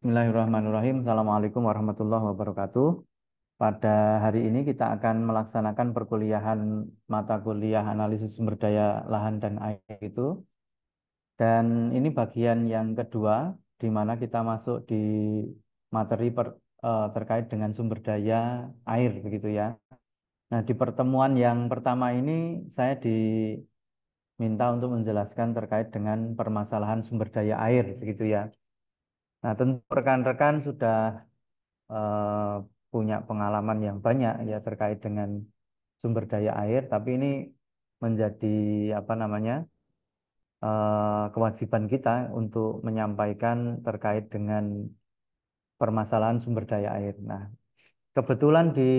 Bismillahirrahmanirrahim. Assalamualaikum warahmatullahi wabarakatuh. Pada hari ini kita akan melaksanakan perkuliahan mata kuliah analisis sumber daya lahan dan air itu. Dan ini bagian yang kedua, di mana kita masuk di materi terkait dengan sumber daya air, begitu ya. Nah, di pertemuan yang pertama ini saya diminta untuk menjelaskan terkait dengan permasalahan sumber daya air, begitu ya. Nah, tentu rekan-rekan sudah eh, punya pengalaman yang banyak ya terkait dengan sumber daya air, tapi ini menjadi apa namanya kewajiban kita untuk menyampaikan terkait dengan permasalahan sumber daya air. Nah, kebetulan di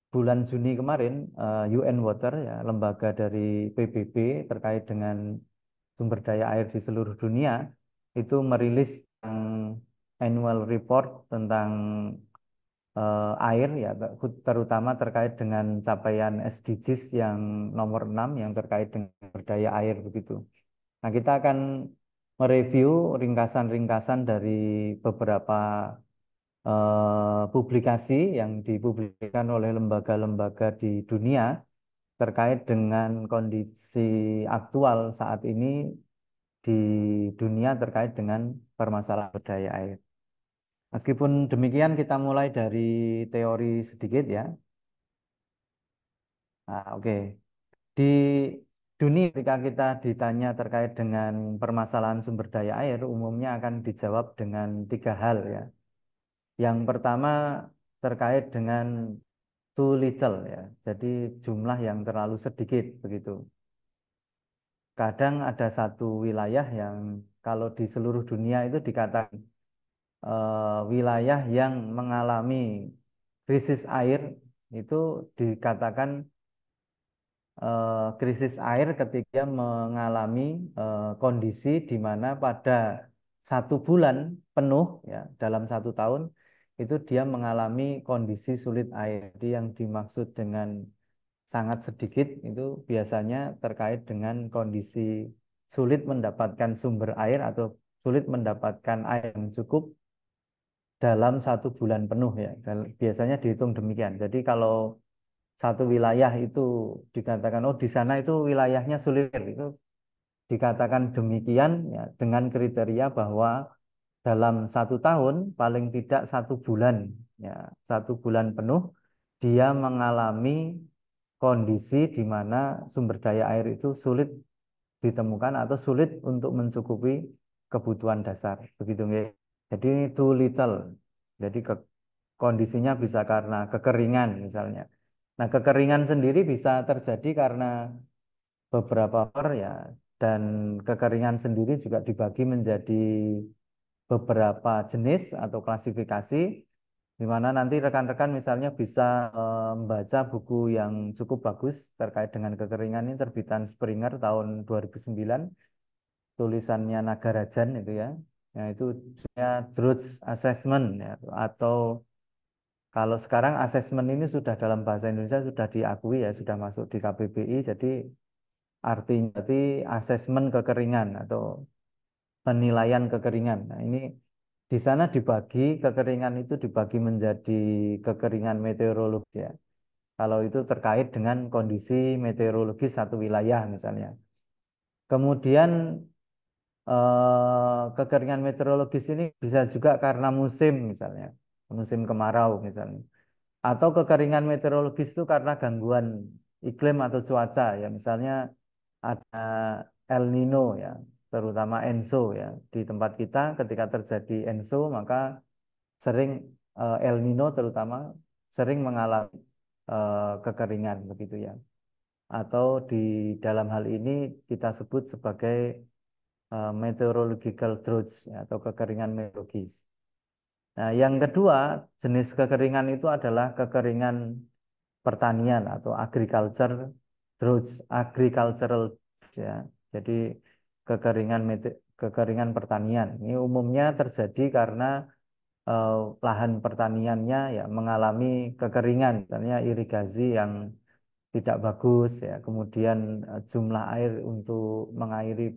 bulan Juni kemarin UN Water ya lembaga dari PBB terkait dengan sumber daya air di seluruh dunia itu merilis annual report tentang air ya terutama terkait dengan capaian SDGs yang nomor 6 yang terkait dengan sumber daya air begitu. Nah, kita akan mereview ringkasan-ringkasan dari beberapa publikasi yang dipublikasikan oleh lembaga-lembaga di dunia terkait dengan kondisi aktual saat ini di dunia terkait dengan permasalahan sumber daya air. Meskipun demikian, kita mulai dari teori sedikit ya. Nah, oke. Di dunia ketika kita ditanya terkait dengan permasalahan sumber daya air, umumnya akan dijawab dengan tiga hal ya. Yang pertama terkait dengan too little ya. Jadi jumlah yang terlalu sedikit begitu. Kadang ada satu wilayah yang kalau di seluruh dunia itu dikatakan wilayah yang mengalami krisis air itu dikatakan krisis air ketika mengalami kondisi di mana pada satu bulan penuh ya dalam satu tahun itu dia mengalami kondisi sulit air. Jadi yang dimaksud dengan sangat sedikit itu biasanya terkait dengan kondisi sulit mendapatkan sumber air atau sulit mendapatkan air yang cukup dalam satu bulan penuh ya. Biasanya dihitung demikian. Jadi kalau satu wilayah itu dikatakan oh di sana itu wilayahnya sulit itu dikatakan demikian ya dengan kriteria bahwa dalam satu tahun paling tidak satu bulan ya satu bulan penuh dia mengalami kondisi di mana sumber daya air itu sulit ditemukan atau sulit untuk mencukupi kebutuhan dasar begitu nggih. Jadi ini too little. Jadi kondisinya bisa karena kekeringan misalnya. Nah, kekeringan sendiri bisa terjadi karena beberapa faktor ya, dan kekeringan sendiri juga dibagi menjadi beberapa jenis atau klasifikasi, di mana nanti rekan-rekan misalnya bisa membaca buku yang cukup bagus terkait dengan kekeringan ini terbitan Springer tahun 2009, tulisannya Nagarajan itu ya. Nah, itu judulnya Drought Assessment ya, atau kalau sekarang asesmen ini sudah dalam bahasa Indonesia sudah diakui ya, sudah masuk di KBBI, jadi artinya berarti asesmen kekeringan atau penilaian kekeringan. Nah, ini di sana dibagi kekeringan itu dibagi menjadi kekeringan meteorologis ya. Kalau itu terkait dengan kondisi meteorologis satu wilayah misalnya. Kemudian kekeringan meteorologis ini bisa juga karena musim misalnya, musim kemarau misalnya. Atau kekeringan meteorologis itu karena gangguan iklim atau cuaca ya misalnya ada El Nino ya terutama Enso ya di tempat kita ketika terjadi Enso maka sering El Nino terutama sering mengalami kekeringan begitu ya atau di dalam hal ini kita sebut sebagai meteorological droughts ya, atau kekeringan meteorologis. Nah, yang kedua jenis kekeringan itu adalah kekeringan pertanian atau agriculture droughts, agricultural ya. Jadi kekeringan pertanian. Ini umumnya terjadi karena eh, lahan pertaniannya ya mengalami kekeringan, misalnya irigasi yang tidak bagus ya. Kemudian jumlah air untuk mengairi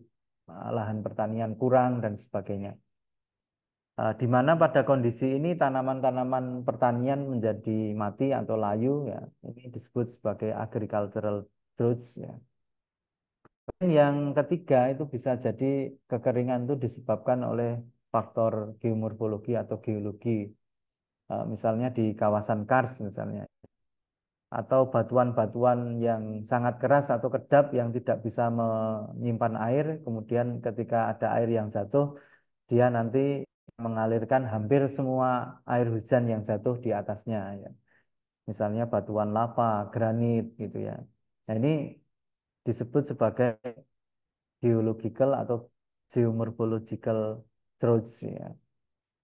lahan pertanian kurang dan sebagainya. Di mana pada kondisi ini tanaman-tanaman pertanian menjadi mati atau layu ya. Ini disebut sebagai agricultural droughts ya. Yang ketiga itu bisa jadi kekeringan itu disebabkan oleh faktor geomorfologi atau geologi. Misalnya di kawasan kars misalnya, atau batuan-batuan yang sangat keras atau kedap yang tidak bisa menyimpan air, kemudian ketika ada air yang jatuh, dia nanti mengalirkan hampir semua air hujan yang jatuh di atasnya ya. Misalnya batuan lava, granit gitu ya. Nah, ini disebut sebagai geological atau geomorphological droughts ya.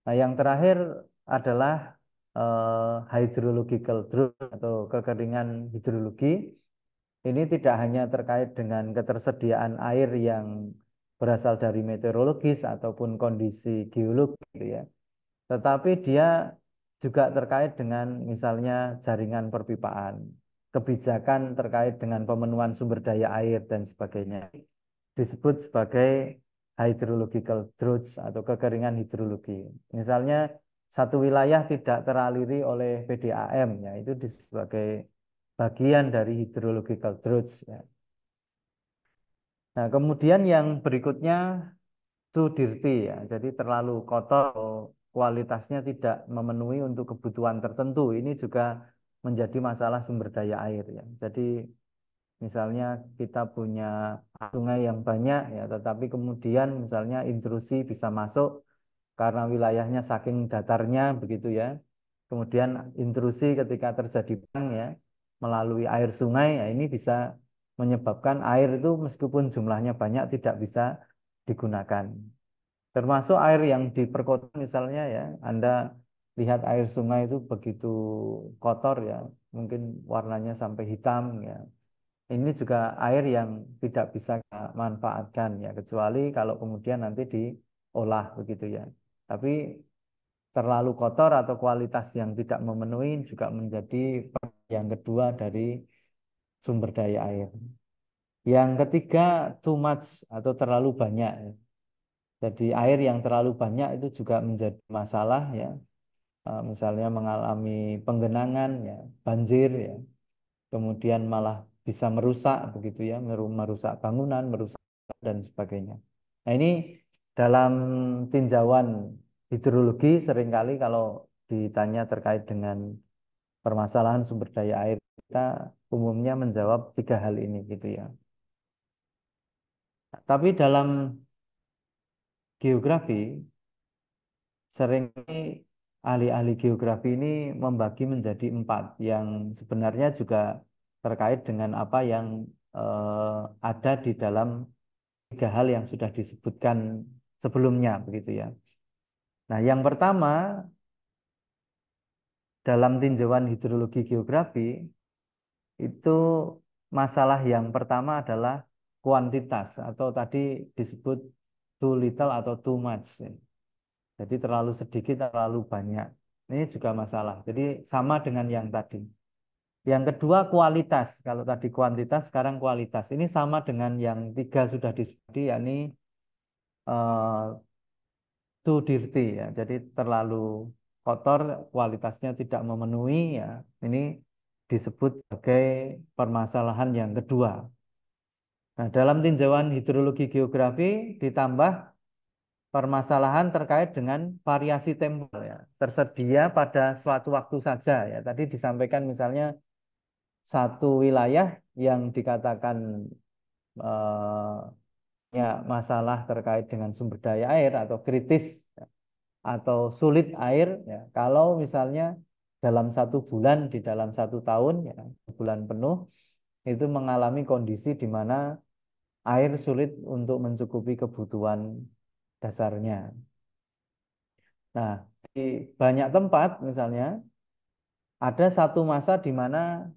Nah, yang terakhir adalah hydrological drought atau kekeringan hidrologi. Ini tidak hanya terkait dengan ketersediaan air yang berasal dari meteorologis ataupun kondisi geologis gitu ya. Tetapi dia juga terkait dengan misalnya jaringan perpipaan, kebijakan terkait dengan pemenuhan sumber daya air dan sebagainya. Disebut sebagai hydrological droughts atau kekeringan hidrologi. Misalnya satu wilayah tidak teraliri oleh PDAM, ya itu sebagai bagian dari hydrological droughts. Ya. Nah, kemudian yang berikutnya too dirty ya, jadi terlalu kotor, kualitasnya tidak memenuhi untuk kebutuhan tertentu. Ini juga menjadi masalah sumber daya air ya. Jadi misalnya kita punya sungai yang banyak ya, tetapi kemudian misalnya intrusi bisa masuk karena wilayahnya saking datarnya begitu ya. Kemudian intrusi ketika terjadi bank ya melalui air sungai ya ini bisa menyebabkan air itu meskipun jumlahnya banyak tidak bisa digunakan. Termasuk air yang di perkotaan misalnya ya, Anda lihat air sungai itu begitu kotor ya, mungkin warnanya sampai hitam ya. Ini juga air yang tidak bisa kita manfaatkan ya, kecuali kalau kemudian nanti diolah begitu ya. Tapi terlalu kotor atau kualitas yang tidak memenuhi juga menjadi yang kedua dari sumber daya air. Yang ketiga, too much atau terlalu banyak. Jadi air yang terlalu banyak itu juga menjadi masalah ya. Misalnya mengalami penggenangan ya, banjir ya. Kemudian malah bisa merusak begitu ya, merusak bangunan, merusak dan sebagainya. Nah, ini dalam tinjauan hidrologi seringkali kalau ditanya terkait dengan permasalahan sumber daya air kita umumnya menjawab tiga hal ini gitu ya. Tapi dalam geografi sering ahli-ahli geografi ini membagi menjadi empat yang sebenarnya juga terkait dengan apa yang ada di dalam tiga hal yang sudah disebutkan sebelumnya begitu ya. Nah, yang pertama dalam tinjauan hidrologi geografi itu masalah yang pertama adalah kuantitas atau tadi disebut too little atau too much. Jadi terlalu sedikit, terlalu banyak. Ini juga masalah. Jadi sama dengan yang tadi. Yang kedua kualitas. Kalau tadi kuantitas, sekarang kualitas. Ini sama dengan yang tiga sudah disebut, yakni eh, too dirty ya. Jadi terlalu kotor, kualitasnya tidak memenuhi ya. Ini disebut sebagai permasalahan yang kedua. Nah, dalam tinjauan hidrologi geografi ditambah permasalahan terkait dengan variasi temporal ya. Tersedia pada suatu waktu saja ya. Tadi disampaikan misalnya satu wilayah yang dikatakan eh, ya masalah terkait dengan sumber daya air atau kritis ya, atau sulit air ya. Kalau misalnya dalam satu bulan di dalam satu tahun ya bulan penuh itu mengalami kondisi di mana air sulit untuk mencukupi kebutuhan dasarnya. Nah, di banyak tempat misalnya ada satu masa di mana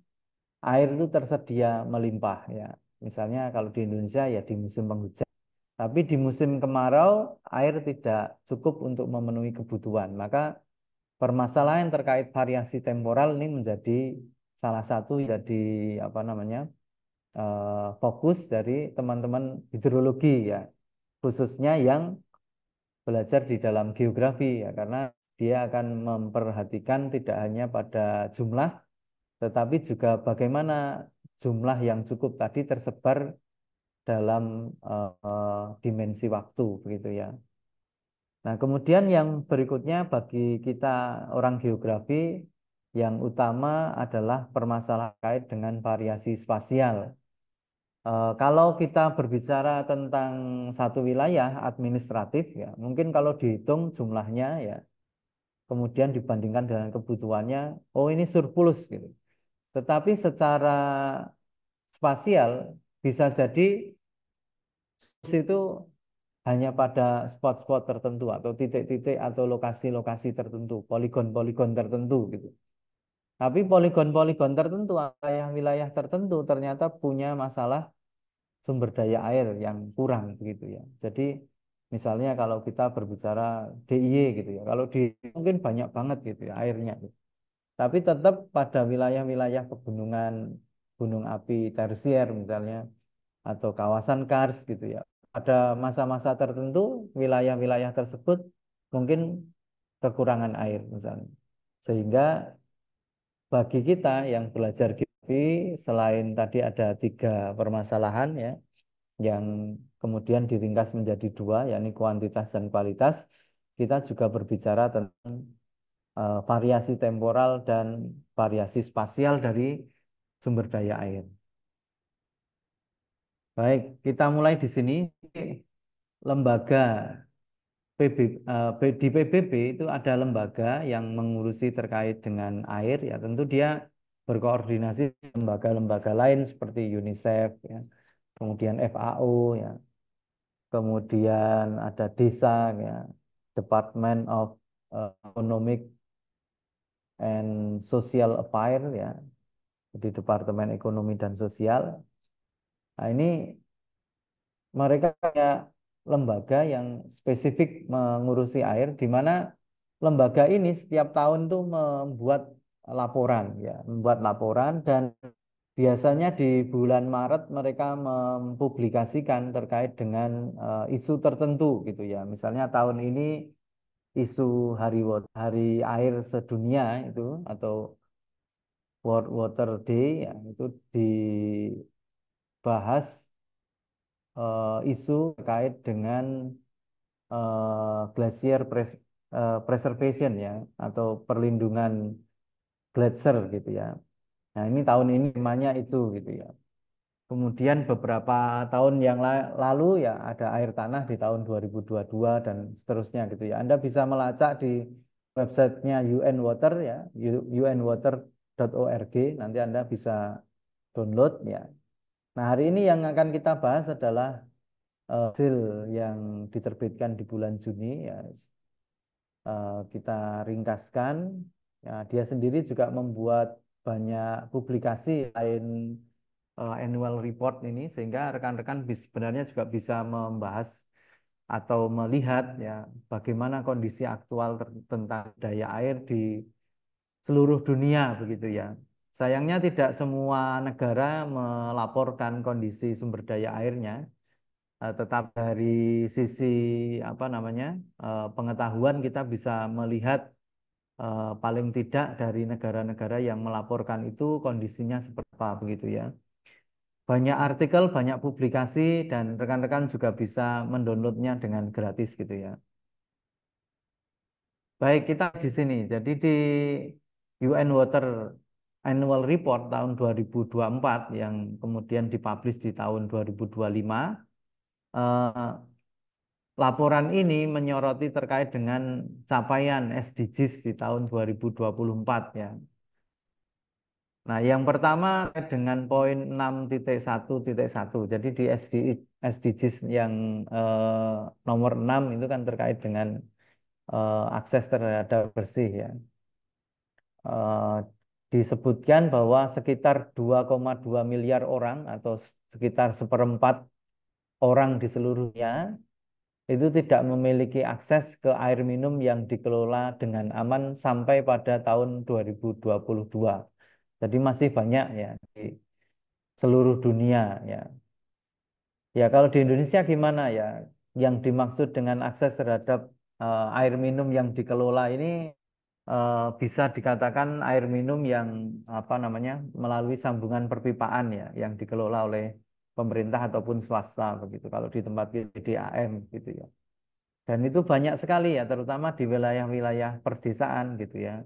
air itu tersedia melimpah ya. Misalnya kalau di Indonesia ya di musim penghujan. Tapi di musim kemarau air tidak cukup untuk memenuhi kebutuhan. Maka permasalahan terkait variasi temporal ini menjadi salah satu jadi apa namanya fokus dari teman-teman hidrologi ya, khususnya yang belajar di dalam geografi ya, karena dia akan memperhatikan tidak hanya pada jumlah, tetapi juga bagaimana jumlah yang cukup tadi tersebar dalam dimensi waktu begitu ya. Nah, kemudian yang berikutnya bagi kita orang geografi yang utama adalah permasalahan terkait dengan variasi spasial. Kalau kita berbicara tentang satu wilayah administratif ya, mungkin kalau dihitung jumlahnya ya, kemudian dibandingkan dengan kebutuhannya, oh ini surplus gitu. Tetapi secara spasial bisa jadi surplus itu hanya pada spot-spot tertentu atau titik-titik atau lokasi-lokasi tertentu, poligon-poligon tertentu gitu. Tapi poligon-poligon tertentu, wilayah-wilayah tertentu ternyata punya masalah sumber daya air yang kurang begitu ya. Jadi misalnya kalau kita berbicara DIY gitu ya, kalau di mungkin banyak banget gitu ya airnya gitu. Tapi tetap pada wilayah-wilayah pegunungan, gunung api tersier misalnya, atau kawasan kars gitu ya. Pada masa-masa tertentu wilayah-wilayah tersebut mungkin kekurangan air misalnya. Sehingga bagi kita yang belajar geografi, selain tadi ada tiga permasalahan ya, yang kemudian diringkas menjadi dua, yakni kuantitas dan kualitas, kita juga berbicara tentang variasi temporal dan variasi spasial dari sumber daya air. Baik, kita mulai di sini. Lembaga di PBB itu ada lembaga yang mengurusi terkait dengan air, ya tentu dia berkoordinasi dengan lembaga-lembaga lain seperti UNICEF, ya, kemudian FAO, ya, kemudian ada desa, ya, Department of Economic and Social Affairs, ya, di Departemen Ekonomi dan Sosial. Nah, ini mereka punya lembaga yang spesifik mengurusi air, di mana lembaga ini setiap tahun tuh membuat laporan, ya, membuat laporan dan biasanya di bulan Maret mereka mempublikasikan terkait dengan isu tertentu gitu ya. Misalnya tahun ini isu Hari Air Sedunia itu atau World Water Day ya, itu dibahas isu terkait dengan glacier preservation ya atau perlindungan glacier gitu ya. Nah, ini tahun ini temanya itu gitu ya. Kemudian beberapa tahun yang lalu ya ada air tanah di tahun 2022 dan seterusnya gitu ya. Anda bisa melacak di websitenya UN Water ya, unwater.org. Nanti Anda bisa download ya. Nah, hari ini yang akan kita bahas adalah hasil yang diterbitkan di bulan Juni ya, kita ringkaskan ya, dia sendiri juga membuat banyak publikasi lain annual report ini sehingga rekan-rekan sebenarnya juga bisa membahas atau melihat ya bagaimana kondisi aktual tentang daya air di seluruh dunia begitu ya. Sayangnya tidak semua negara melaporkan kondisi sumber daya airnya. Tetap dari sisi apa namanya pengetahuan kita bisa melihat paling tidak dari negara-negara yang melaporkan itu kondisinya seperti apa begitu ya. Banyak artikel, banyak publikasi dan rekan-rekan juga bisa mendownloadnya dengan gratis gitu ya. Baik, kita di sini. Jadi di UN Water Annual Report tahun 2024 yang kemudian dipublish di tahun 2025, eh, laporan ini menyoroti terkait dengan capaian SDGs di tahun 2024 ya. Nah, yang pertama dengan poin 6.1.1. Jadi di SDGs yang nomor 6 itu kan terkait dengan akses terhadap bersih ya. Eh, disebutkan bahwa sekitar 2,2 miliar orang atau sekitar seperempat orang di seluruh dunia itu tidak memiliki akses ke air minum yang dikelola dengan aman sampai pada tahun 2022. Jadi masih banyak ya di seluruh dunia ya. Ya kalau di Indonesia gimana ya? yang dimaksud dengan akses terhadap air minum yang dikelola ini bisa dikatakan air minum yang apa namanya melalui sambungan perpipaan ya, yang dikelola oleh pemerintah ataupun swasta begitu. Kalau di tempat PDAM gitu ya. Dan itu banyak sekali ya, terutama di wilayah-wilayah perdesaan gitu ya.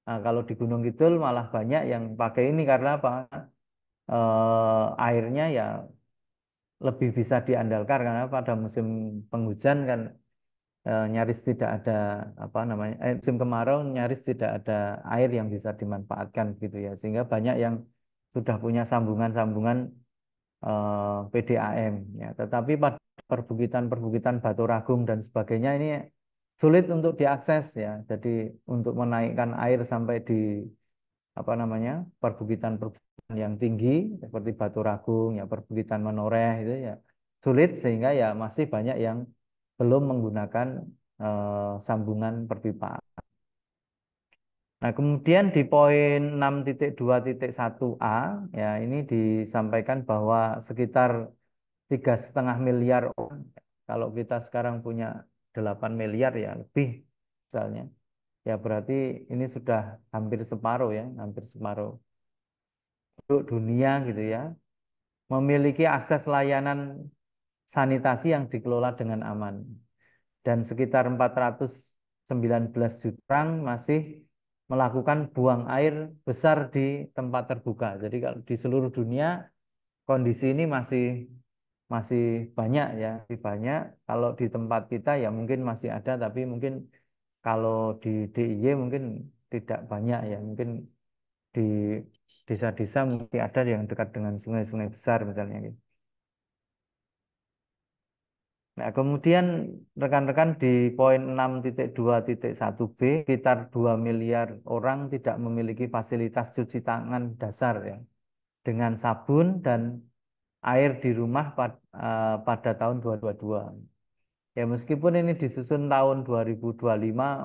Nah, kalau di Gunung Kidul malah banyak yang pakai ini karena apa? Airnya ya lebih bisa diandalkan karena pada musim penghujan kan nyaris tidak ada apa namanya musim kemarau nyaris tidak ada air yang bisa dimanfaatkan gitu ya, sehingga banyak yang sudah punya sambungan-sambungan PDAM ya, tetapi pada perbukitan-perbukitan Batuраgung dan sebagainya ini sulit untuk diakses ya, jadi untuk menaikkan air sampai di apa namanya perbukitan-perbukitan yang tinggi seperti Batuраgung ya, perbukitan Menoreh itu ya sulit, sehingga ya masih banyak yang belum menggunakan sambungan perpipaan. Nah, kemudian di poin 6.2.1a ya ini disampaikan bahwa sekitar 3,5 miliar orang, kalau kita sekarang punya 8 miliar ya lebih misalnya, ya berarti ini sudah hampir separuh ya, hampir separuh penduduk dunia gitu ya, memiliki akses layanan sanitasi yang dikelola dengan aman. Dan sekitar 419 juta orang masih melakukan buang air besar di tempat terbuka. Jadi kalau di seluruh dunia kondisi ini masih masih banyak ya, masih banyak. Kalau di tempat kita ya mungkin masih ada, tapi mungkin kalau di DIY mungkin tidak banyak ya, mungkin di desa-desa mungkin ada yang dekat dengan sungai-sungai besar misalnya gitu. Nah, kemudian rekan-rekan di poin 6.2.1b, sekitar 2 miliar orang tidak memiliki fasilitas cuci tangan dasar ya, dengan sabun dan air di rumah pada tahun 2022. Ya, meskipun ini disusun tahun 2025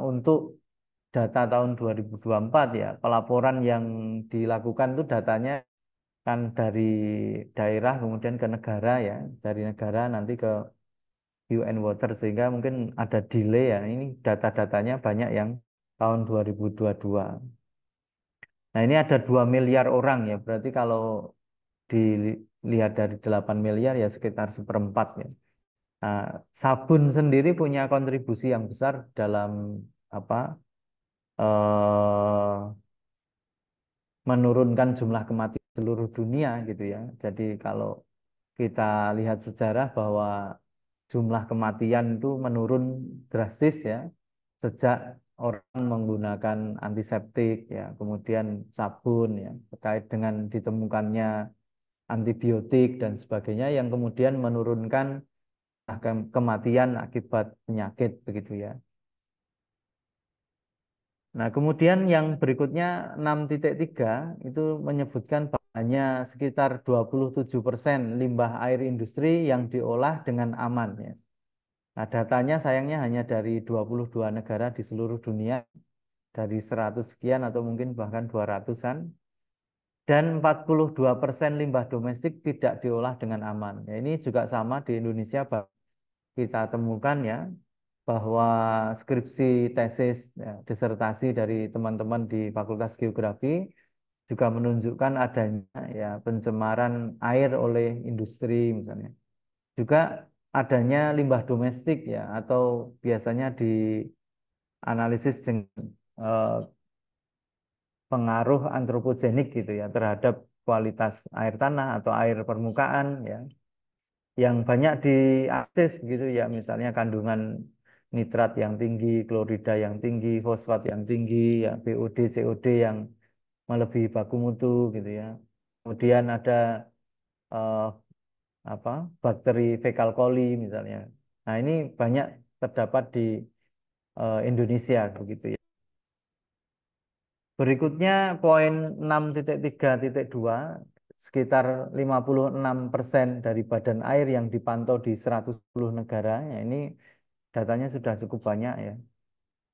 untuk data tahun 2024 ya, pelaporan yang dilakukan itu datanya kan dari daerah kemudian ke negara ya, dari negara nanti ke UN Water, sehingga mungkin ada delay ya. Ini data-datanya banyak yang tahun 2022. Nah, ini ada 2 miliar orang ya. Berarti kalau dilihat dari 8 miliar ya sekitar seperempat ya. Nah, sabun sendiri punya kontribusi yang besar dalam apa eh, menurunkan jumlah kematian seluruh dunia gitu ya. Jadi kalau kita lihat sejarah bahwa jumlah kematian itu menurun drastis ya sejak orang menggunakan antiseptik ya, kemudian sabun ya, terkait dengan ditemukannya antibiotik dan sebagainya yang kemudian menurunkan kematian akibat penyakit begitu ya. Nah, kemudian yang berikutnya 6.3 itu menyebutkan bahwa hanya sekitar 27% limbah air industri yang diolah dengan aman ya. Nah, datanya sayangnya hanya dari 22 negara di seluruh dunia, dari 100 sekian atau mungkin bahkan 200-an. Dan 42% limbah domestik tidak diolah dengan aman. Ya, ini juga sama di Indonesia kita temukan ya, bahwa skripsi, tesis, ya, disertasi dari teman-teman di Fakultas Geografi juga menunjukkan adanya ya pencemaran air oleh industri misalnya. Juga adanya limbah domestik ya, atau biasanya dianalisis dengan eh, pengaruh antropogenik gitu ya terhadap kualitas air tanah atau air permukaan ya, yang banyak diakses gitu ya, misalnya kandungan nitrat yang tinggi, klorida yang tinggi, fosfat yang tinggi, ya BOD, COD yang melebihi baku mutu gitu ya. Kemudian ada eh, apa bakteri fecal coli misalnya. Nah, ini banyak terdapat di Indonesia begitu ya. Berikutnya poin 6.3.2, sekitar 56% dari badan air yang dipantau di 110 negara, ya ini datanya sudah cukup banyak ya.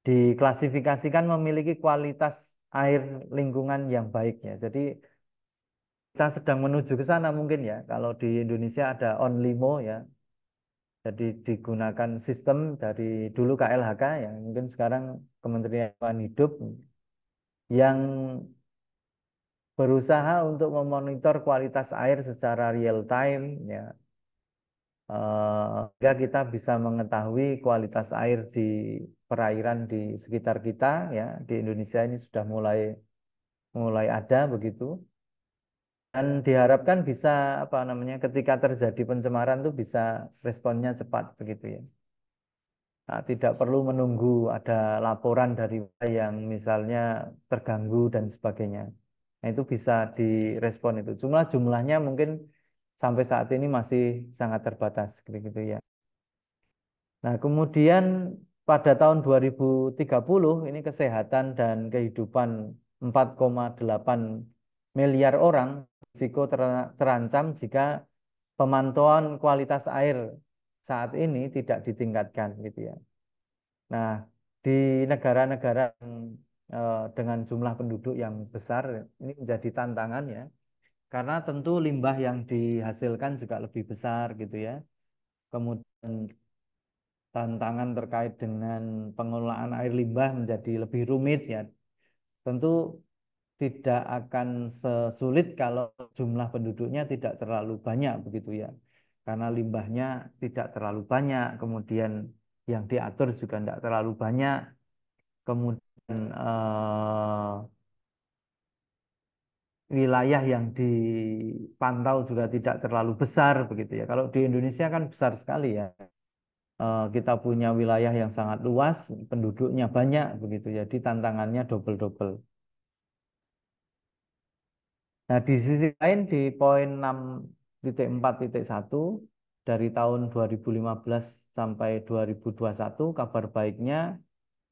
Diklasifikasikan memiliki kualitas air lingkungan yang baik ya. Jadi kita sedang menuju ke sana mungkin ya. Kalau di Indonesia ada Onlimo ya, Jadi digunakan sistem dari dulu KLHK yang mungkin sekarang Kementerian Lingkungan Hidup yang berusaha untuk memonitor kualitas air secara real time ya, sehingga kita bisa mengetahui kualitas air di perairan di sekitar kita ya. Di Indonesia ini sudah mulai mulai ada begitu, dan diharapkan bisa apa namanya, ketika terjadi pencemaran tuh bisa responnya cepat begitu ya. Nah, tidak perlu menunggu ada laporan dari yang misalnya terganggu dan sebagainya. Nah, itu bisa direspon itu. Cuma jumlahnya mungkin sampai saat ini masih sangat terbatas gitu ya. Nah, kemudian pada tahun 2030 ini kesehatan dan kehidupan 4,8 miliar orang risiko terancam jika pemantauan kualitas air saat ini tidak ditingkatkan gitu ya. Nah, di negara-negara dengan jumlah penduduk yang besar ini menjadi tantangan ya, karena tentu limbah yang dihasilkan juga lebih besar gitu ya. Kemudian tantangan terkait dengan pengelolaan air limbah menjadi lebih rumit ya. Tentu tidak akan sesulit kalau jumlah penduduknya tidak terlalu banyak begitu ya. Karena limbahnya tidak terlalu banyak, kemudian yang diatur juga tidak terlalu banyak, kemudian wilayah yang dipantau juga tidak terlalu besar begitu ya. Kalau di Indonesia kan besar sekali ya. Kita punya wilayah yang sangat luas, penduduknya banyak begitu ya. Jadi tantangannya double-double. Nah, di sisi lain di poin 6.4.1 dari tahun 2015 sampai 2021, kabar baiknya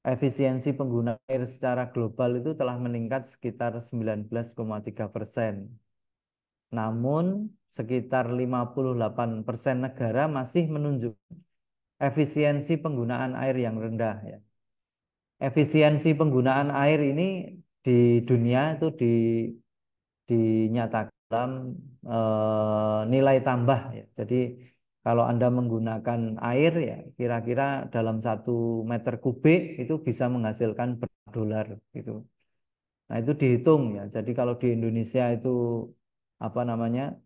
efisiensi pengguna air secara global itu telah meningkat sekitar 19,3%. Namun sekitar 58% negara masih menunjukkan efisiensi penggunaan air yang rendah ya. Efisiensi penggunaan air ini di dunia itu dinyatakan dalam nilai tambah ya. Jadi kalau Anda menggunakan air ya kira-kira dalam 1 meter kubik itu bisa menghasilkan berapa dolar gitu. Nah, itu dihitung ya. Jadi kalau di Indonesia itu apa namanya,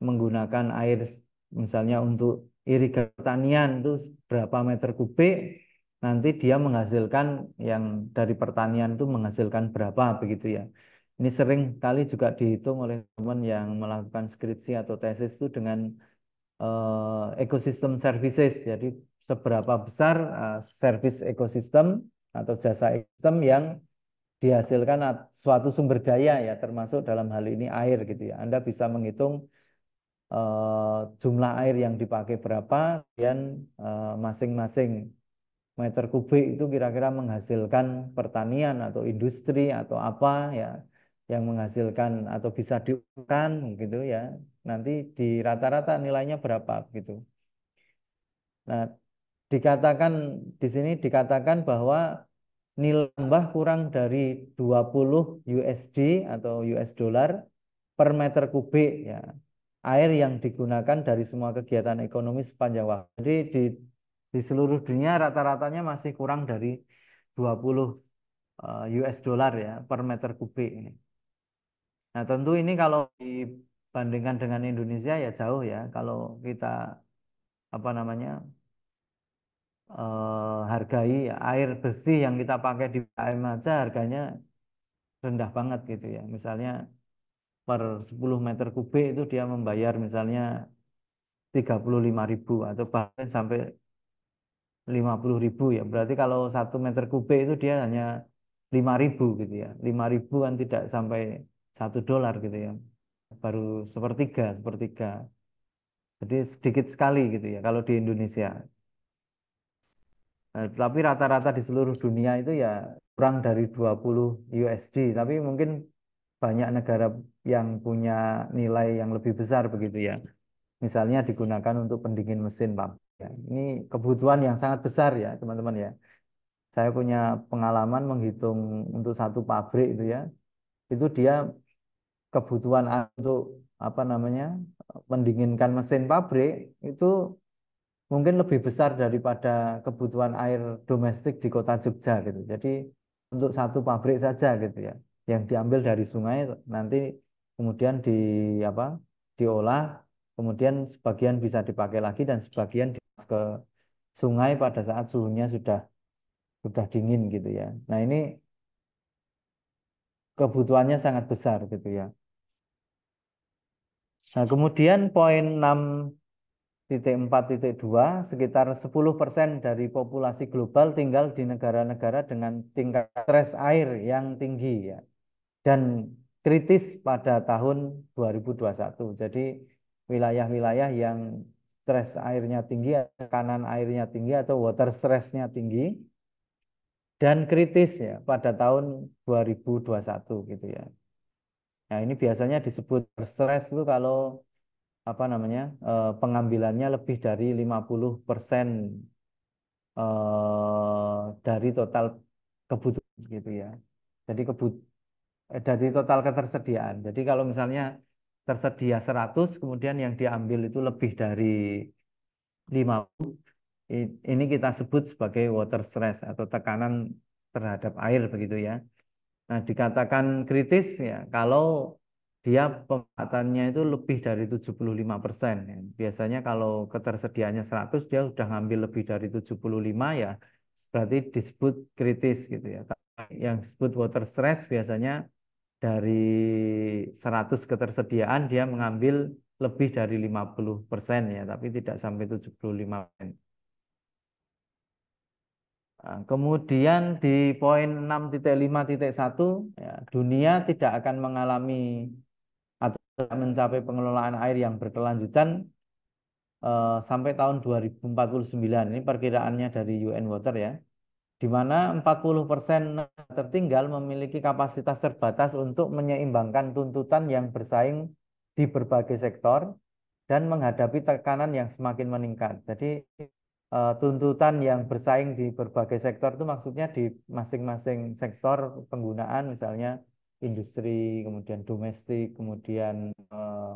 menggunakan air misalnya untuk irigasi pertanian itu berapa meter kubik, nanti dia menghasilkan yang dari pertanian itu menghasilkan berapa begitu ya. Ini sering kali juga dihitung oleh teman yang melakukan skripsi atau tesis itu dengan ekosistem services. Jadi seberapa besar service ekosistem atau jasa ekosistem yang dihasilkan suatu sumber daya ya, termasuk dalam hal ini air gitu ya. Anda bisa menghitung jumlah air yang dipakai berapa, dan masing-masing meter kubik itu kira-kira menghasilkan pertanian atau industri atau apa ya yang menghasilkan atau bisa diukur gitu ya. Nanti di rata-rata nilainya berapa gitu. Nah, dikatakan di sini dikatakan bahwa nilai tambah kurang dari 20 USD atau US dollar per meter kubik ya, air yang digunakan dari semua kegiatan ekonomi sepanjang waktu. Jadi di seluruh dunia rata-ratanya masih kurang dari 20 US dollar ya per meter kubik. Nah, tentu ini kalau dibandingkan dengan Indonesia ya jauh ya. Kalau kita apa namanya, hargai air bersih yang kita pakai di PAM aja harganya rendah banget gitu ya. Misalnya per 10 meter kubik itu dia membayar misalnya 35.000 atau bahkan sampai 50.000 ya. Berarti kalau 1 meter kubik itu dia hanya 5.000 gitu ya. 5.000 kan tidak sampai 1 dolar gitu ya. Baru sepertiga, sepertiga. Jadi sedikit sekali gitu ya kalau di Indonesia. Tapi rata-rata di seluruh dunia itu ya kurang dari 20 USD. Tapi mungkin banyak negara yang punya nilai yang lebih besar begitu ya. Misalnya digunakan untuk pendingin mesin pabrik. Ya, ini kebutuhan yang sangat besar ya teman-teman ya. Saya punya pengalaman menghitung untuk satu pabrik itu ya. Itu dia kebutuhan untuk apa namanya, mendinginkan mesin pabrik itu mungkin lebih besar daripada kebutuhan air domestik di kota Jogja gitu. Jadi untuk satu pabrik saja gitu ya, yang diambil dari sungai nanti kemudian di apa diolah, kemudian sebagian bisa dipakai lagi dan sebagian ke sungai pada saat suhunya sudah dingin gitu ya. Nah ini kebutuhannya sangat besar gitu ya. Nah kemudian poin 6.4.2 sekitar 10% dari populasi global tinggal di negara-negara dengan tingkat stres air yang tinggi ya dan kritis pada tahun 2021. Jadi wilayah-wilayah yang stres airnya tinggi, tekanan airnya tinggi atau water stressnya tinggi dan kritis ya pada tahun 2021 gitu ya. Nah, ini biasanya disebut stres itu kalau apa namanya pengambilannya lebih dari 50% dari total kebutuhan gitu ya. Jadi dari total ketersediaan. Jadi kalau misalnya tersedia 100 kemudian yang diambil itu lebih dari 50, ini kita sebut sebagai water stress atau tekanan terhadap air begitu ya. Nah, dikatakan kritis ya kalau dia pemanfaatannya itu lebih dari 75%. Ya. Biasanya kalau ketersediaannya 100 dia sudah ngambil lebih dari 75 ya, berarti disebut kritis gitu ya. Yang disebut water stress biasanya dari 100 ketersediaan dia mengambil lebih dari 50% ya, tapi tidak sampai 75%. Nah, kemudian di poin 6.5.1 ya, dunia tidak akan mengalami atau tidak mencapai pengelolaan air yang berkelanjutan sampai tahun 2049. Ini perkiraannya dari UN Water ya, di mana 40% negara tertinggal memiliki kapasitas terbatas untuk menyeimbangkan tuntutan yang bersaing di berbagai sektor dan menghadapi tekanan yang semakin meningkat. Jadi tuntutan yang bersaing di berbagai sektor itu maksudnya di masing-masing sektor penggunaan, misalnya industri, kemudian domestik, kemudian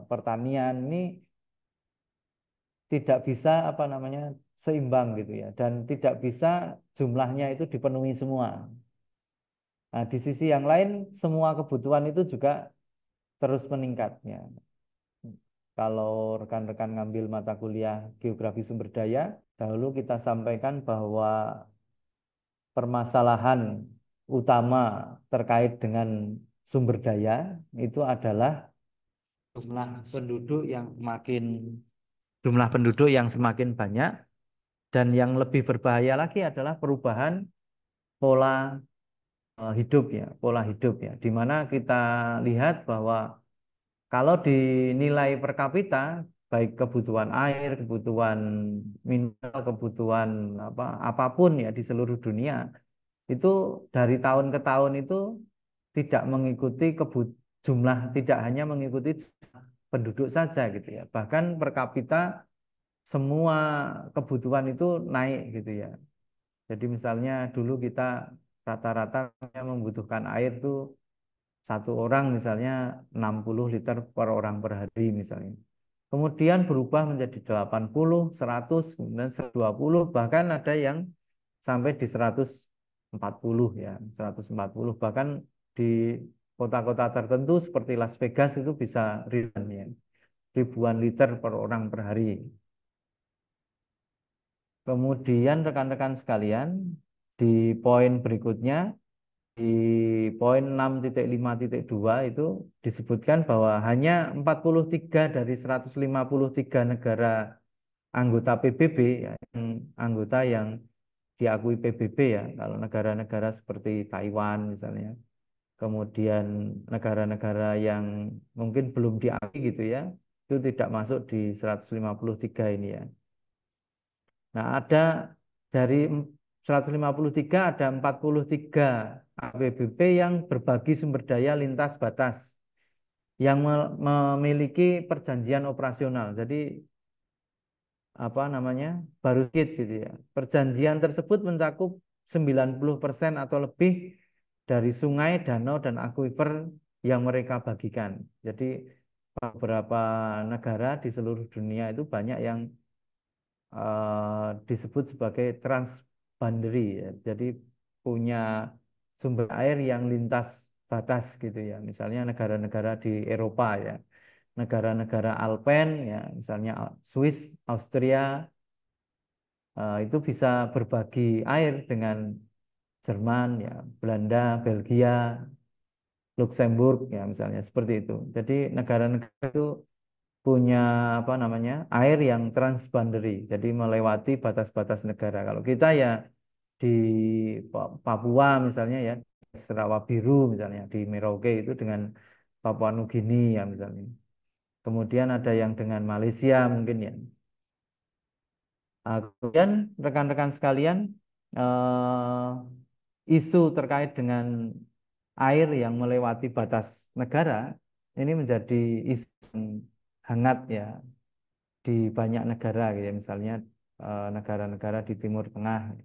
pertanian ini tidak bisa apa namanya seimbang gitu ya, dan tidak bisa jumlahnya itu dipenuhi semua. Nah, di sisi yang lain semua kebutuhan itu juga terus meningkat ya. Kalau rekan-rekan ngambil mata kuliah geografi sumber daya, dahulu kita sampaikan bahwa permasalahan utama terkait dengan sumber daya itu adalah jumlah penduduk yang semakin banyak dan yang lebih berbahaya lagi adalah perubahan pola hidup ya, pola hidup ya, di mana kita lihat bahwa kalau dinilai per kapita, baik kebutuhan air, kebutuhan mineral, kebutuhan apapun ya di seluruh dunia, itu dari tahun ke tahun itu tidak mengikuti jumlah, tidak hanya mengikuti penduduk saja gitu ya. Bahkan per kapita semua kebutuhan itu naik gitu ya. Jadi misalnya dulu kita rata-rata membutuhkan air tuh satu orang misalnya 60 liter per orang per hari misalnya. Kemudian berubah menjadi 80, 100, kemudian 120, bahkan ada yang sampai di 140 ya, 140. Bahkan di kota-kota tertentu seperti Las Vegas itu bisa ribuan ya, ribuan liter per orang per hari. Kemudian rekan-rekan sekalian, di poin berikutnya di poin 6.5.2 itu disebutkan bahwa hanya 43 dari 153 negara anggota PBB ya, anggota yang diakui PBB ya, kalau negara-negara seperti Taiwan misalnya, kemudian negara-negara yang mungkin belum diakui gitu ya, itu tidak masuk di 153 ini ya. Nah, ada dari 153 ada 43 APBP yang berbagi sumber daya lintas batas yang memiliki perjanjian operasional. Jadi apa namanya? Baru sedikit gitu ya. Perjanjian tersebut mencakup 90% atau lebih dari sungai, danau dan akuifer yang mereka bagikan. Jadi beberapa negara di seluruh dunia itu banyak yang disebut sebagai transboundary ya. Jadi punya sumber air yang lintas batas gitu ya. Misalnya negara-negara di Eropa ya, negara-negara Alpen ya, misalnya Swiss, Austria itu bisa berbagi air dengan Jerman ya, Belanda, Belgia, Luxembourg ya misalnya seperti itu. Jadi negara-negara itu punya apa namanya air yang transboundary, jadi melewati batas-batas negara. Kalau kita ya di Papua misalnya ya, Sarawak Biru misalnya di Merauke itu dengan Papua Nugini ya misalnya. Kemudian ada yang dengan Malaysia mungkin ya. Kemudian rekan-rekan sekalian, isu terkait dengan air yang melewati batas negara ini menjadi isu yang hangat ya di banyak negara gitu ya. Misalnya negara-negara di Timur Tengah,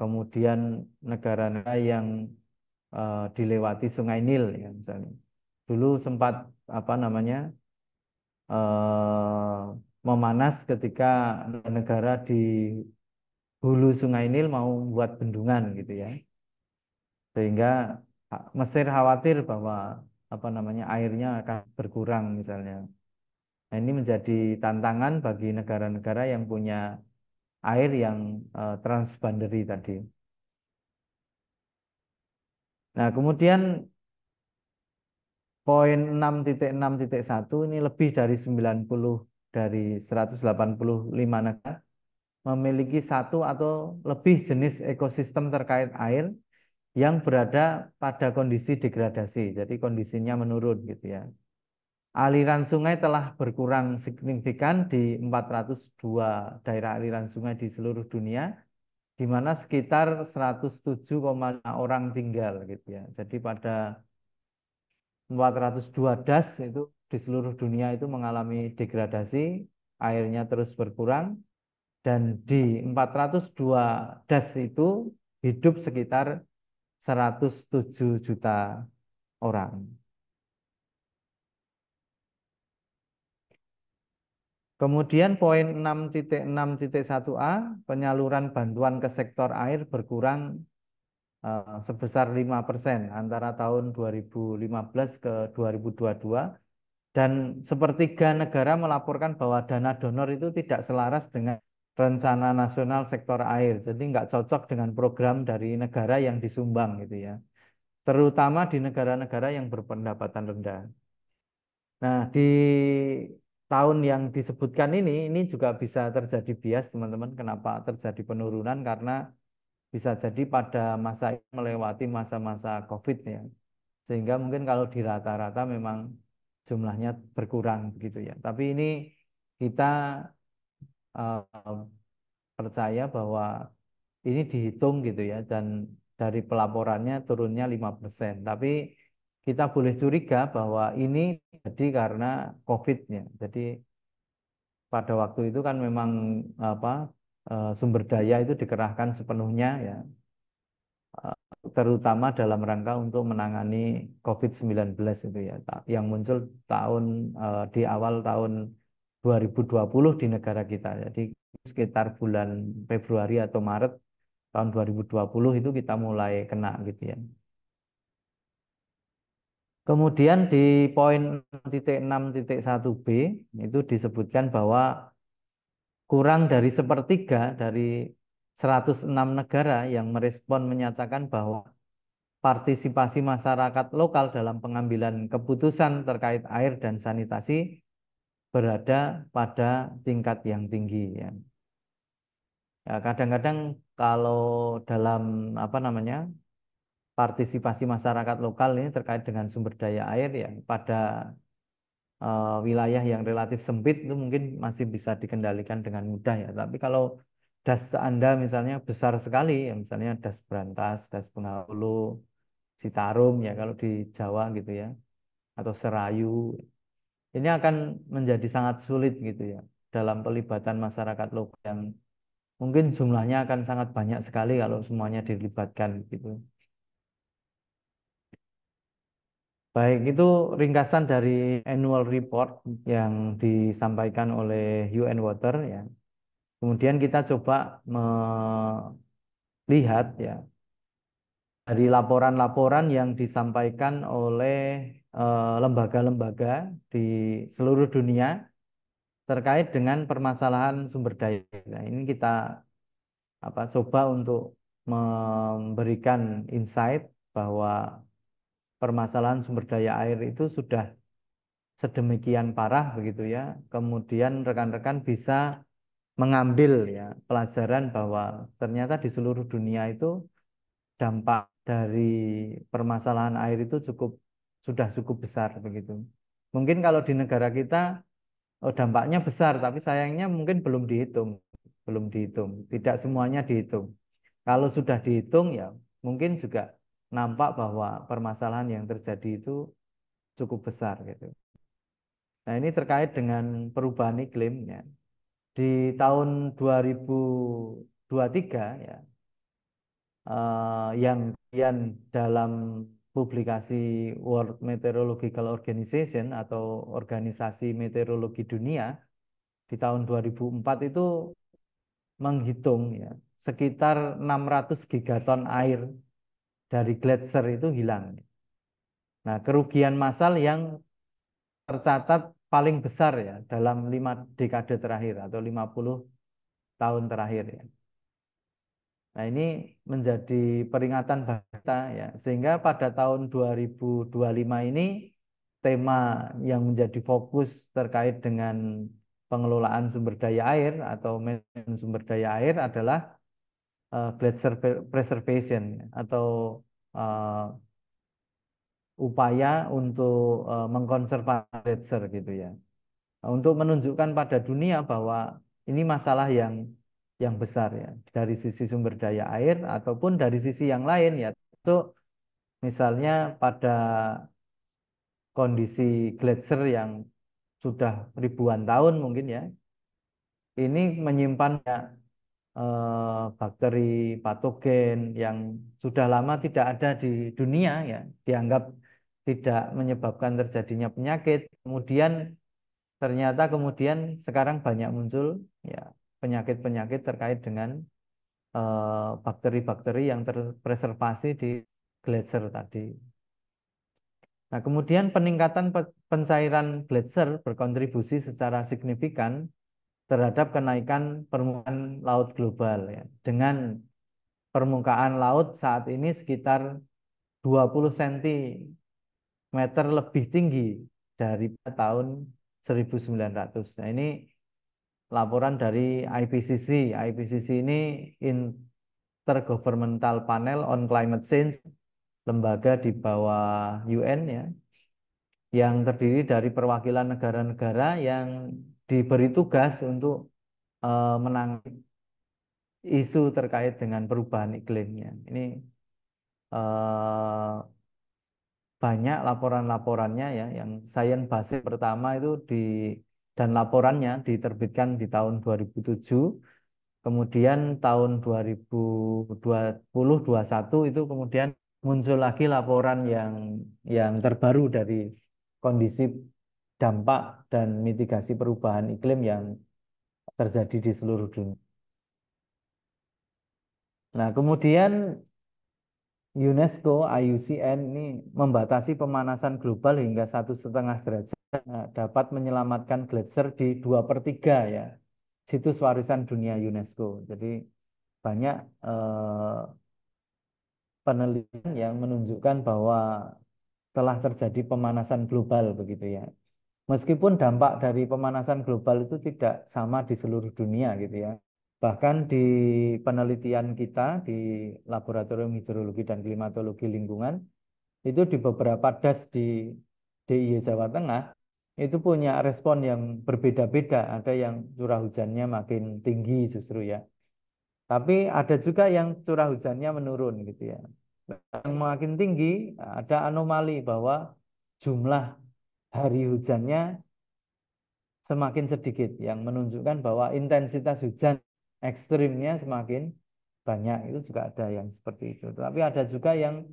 kemudian negara-negara yang dilewati Sungai Nil ya misalnya. Dulu sempat apa namanya memanas ketika negara di hulu Sungai Nil mau buat bendungan gitu ya, sehingga Mesir khawatir bahwa apa namanya airnya akan berkurang misalnya. Nah, ini menjadi tantangan bagi negara-negara yang punya air yang transboundary tadi. Nah, kemudian poin 6.6.1 ini lebih dari 90 dari 185 negara memiliki satu atau lebih jenis ekosistem terkait air yang berada pada kondisi degradasi. Jadi kondisinya menurun gitu ya. Aliran sungai telah berkurang signifikan di 402 daerah aliran sungai di seluruh dunia, di mana sekitar 107,5 orang tinggal gitu ya. Jadi pada 402 das itu di seluruh dunia itu mengalami degradasi, airnya terus berkurang, dan di 402 das itu hidup sekitar 107 juta orang. Kemudian poin 6.6.1a, penyaluran bantuan ke sektor air berkurang sebesar 5% antara tahun 2015 ke 2022, dan sepertiga negara melaporkan bahwa dana donor itu tidak selaras dengan rencana nasional sektor air. Jadi nggak cocok dengan program dari negara yang disumbang gitu ya. Terutama di negara-negara yang berpendapatan rendah. Nah, di tahun yang disebutkan ini juga bisa terjadi bias, teman-teman. Kenapa terjadi penurunan? Karena bisa jadi pada masa ini melewati masa-masa COVID ya. Sehingga mungkin kalau di rata-rata memang jumlahnya berkurang begitu ya. Tapi ini kita eh, percaya bahwa ini dihitung gitu ya, dan dari pelaporannya turunnya 5%. Tapi kita boleh curiga bahwa ini jadi karena COVID-nya. Jadi pada waktu itu kan memang apa sumber daya itu dikerahkan sepenuhnya ya, eh, terutama dalam rangka untuk menangani COVID-19 itu ya, yang muncul di awal tahun 2020 di negara kita. Jadi sekitar bulan Februari atau Maret tahun 2020 itu kita mulai kena gitu ya. Kemudian di poin 6.6.1b itu disebutkan bahwa kurang dari sepertiga dari 106 negara yang merespon menyatakan bahwa partisipasi masyarakat lokal dalam pengambilan keputusan terkait air dan sanitasi berada pada tingkat yang tinggi ya. Ya, kadang-kadang kalau dalam apa namanya partisipasi masyarakat lokal ini terkait dengan sumber daya air ya, pada wilayah yang relatif sempit itu mungkin masih bisa dikendalikan dengan mudah ya. Tapi kalau das Anda misalnya besar sekali ya, misalnya das Brantas, das Bengkulu, Citarum ya kalau di Jawa gitu ya, atau Serayu, ini akan menjadi sangat sulit gitu ya dalam pelibatan masyarakat lokal yang mungkin jumlahnya akan sangat banyak sekali kalau semuanya dilibatkan gitu. Baik, itu ringkasan dari annual report yang disampaikan oleh UN Water ya. Kemudian kita coba melihat ya dari laporan-laporan yang disampaikan oleh lembaga-lembaga di seluruh dunia terkait dengan permasalahan sumber daya. Nah, ini kita coba untuk memberikan insight bahwa permasalahan sumber daya air itu sudah sedemikian parah begitu ya. Kemudian rekan-rekan bisa mengambil ya pelajaran bahwa ternyata di seluruh dunia itu dampak dari permasalahan air itu sudah cukup besar begitu. Mungkin kalau di negara kita dampaknya besar, tapi sayangnya mungkin belum dihitung, tidak semuanya dihitung. Kalau sudah dihitung ya mungkin juga nampak bahwa permasalahan yang terjadi itu cukup besar gitu. Nah, ini terkait dengan perubahan iklim ya. Di tahun 2023 ya, yang kemudian dalam publikasi World Meteorological Organization atau Organisasi Meteorologi Dunia di tahun 2004 itu menghitung ya sekitar 600 gigaton air dari gletser itu hilang. Nah, kerugian massal yang tercatat paling besar ya dalam 5 dekade terakhir atau 50 tahun terakhir ya. Nah, ini menjadi peringatan bagi kita ya. Sehingga pada tahun 2025 ini tema yang menjadi fokus terkait dengan pengelolaan sumber daya air atau manajemen sumber daya air adalah glacier preservation ya, atau uh, upaya untuk mengkonservasi glacier gitu ya. Nah, untuk menunjukkan pada dunia bahwa ini masalah yang besar ya dari sisi sumber daya air ataupun dari sisi yang lain ya. Itu misalnya pada kondisi gletser yang sudah ribuan tahun mungkin ya, ini menyimpan bakteri patogen yang sudah lama tidak ada di dunia ya, dianggap tidak menyebabkan terjadinya penyakit. Kemudian ternyata kemudian sekarang banyak muncul ya penyakit-penyakit terkait dengan bakteri-bakteri yang terpreservasi di gletser tadi. Nah, kemudian peningkatan pencairan gletser berkontribusi secara signifikan terhadap kenaikan permukaan laut global ya. Dengan permukaan laut saat ini sekitar 20 cm lebih tinggi dari tahun 1900. Nah, ini laporan dari IPCC. IPCC ini Intergovernmental Panel on Climate Change, lembaga di bawah UN ya, yang terdiri dari perwakilan negara-negara yang diberi tugas untuk menangani isu terkait dengan perubahan iklimnya. Ini eh, banyak laporan-laporannya ya, yang Science Basis pertama itu dan laporannya diterbitkan di tahun 2007. Kemudian tahun 2020-21 itu kemudian muncul lagi laporan yang terbaru dari kondisi dampak dan mitigasi perubahan iklim yang terjadi di seluruh dunia. Nah, kemudian UNESCO, IUCN ini membatasi pemanasan global hingga 1,5 derajat dapat menyelamatkan gletser di 2/3 ya situs warisan dunia UNESCO. Jadi banyak penelitian yang menunjukkan bahwa telah terjadi pemanasan global begitu ya. Meskipun dampak dari pemanasan global itu tidak sama di seluruh dunia gitu ya. Bahkan di penelitian kita di Laboratorium Hidrologi dan Klimatologi Lingkungan, itu di beberapa DAS di DIY Jawa Tengah, itu punya respon yang berbeda-beda. Ada yang curah hujannya makin tinggi justru ya. Tapi ada juga yang curah hujannya menurun gitu ya. Yang makin tinggi ada anomali bahwa jumlah hari hujannya semakin sedikit yang menunjukkan bahwa intensitas hujan ekstrimnya semakin banyak. Itu juga ada yang seperti itu. Tapi ada juga yang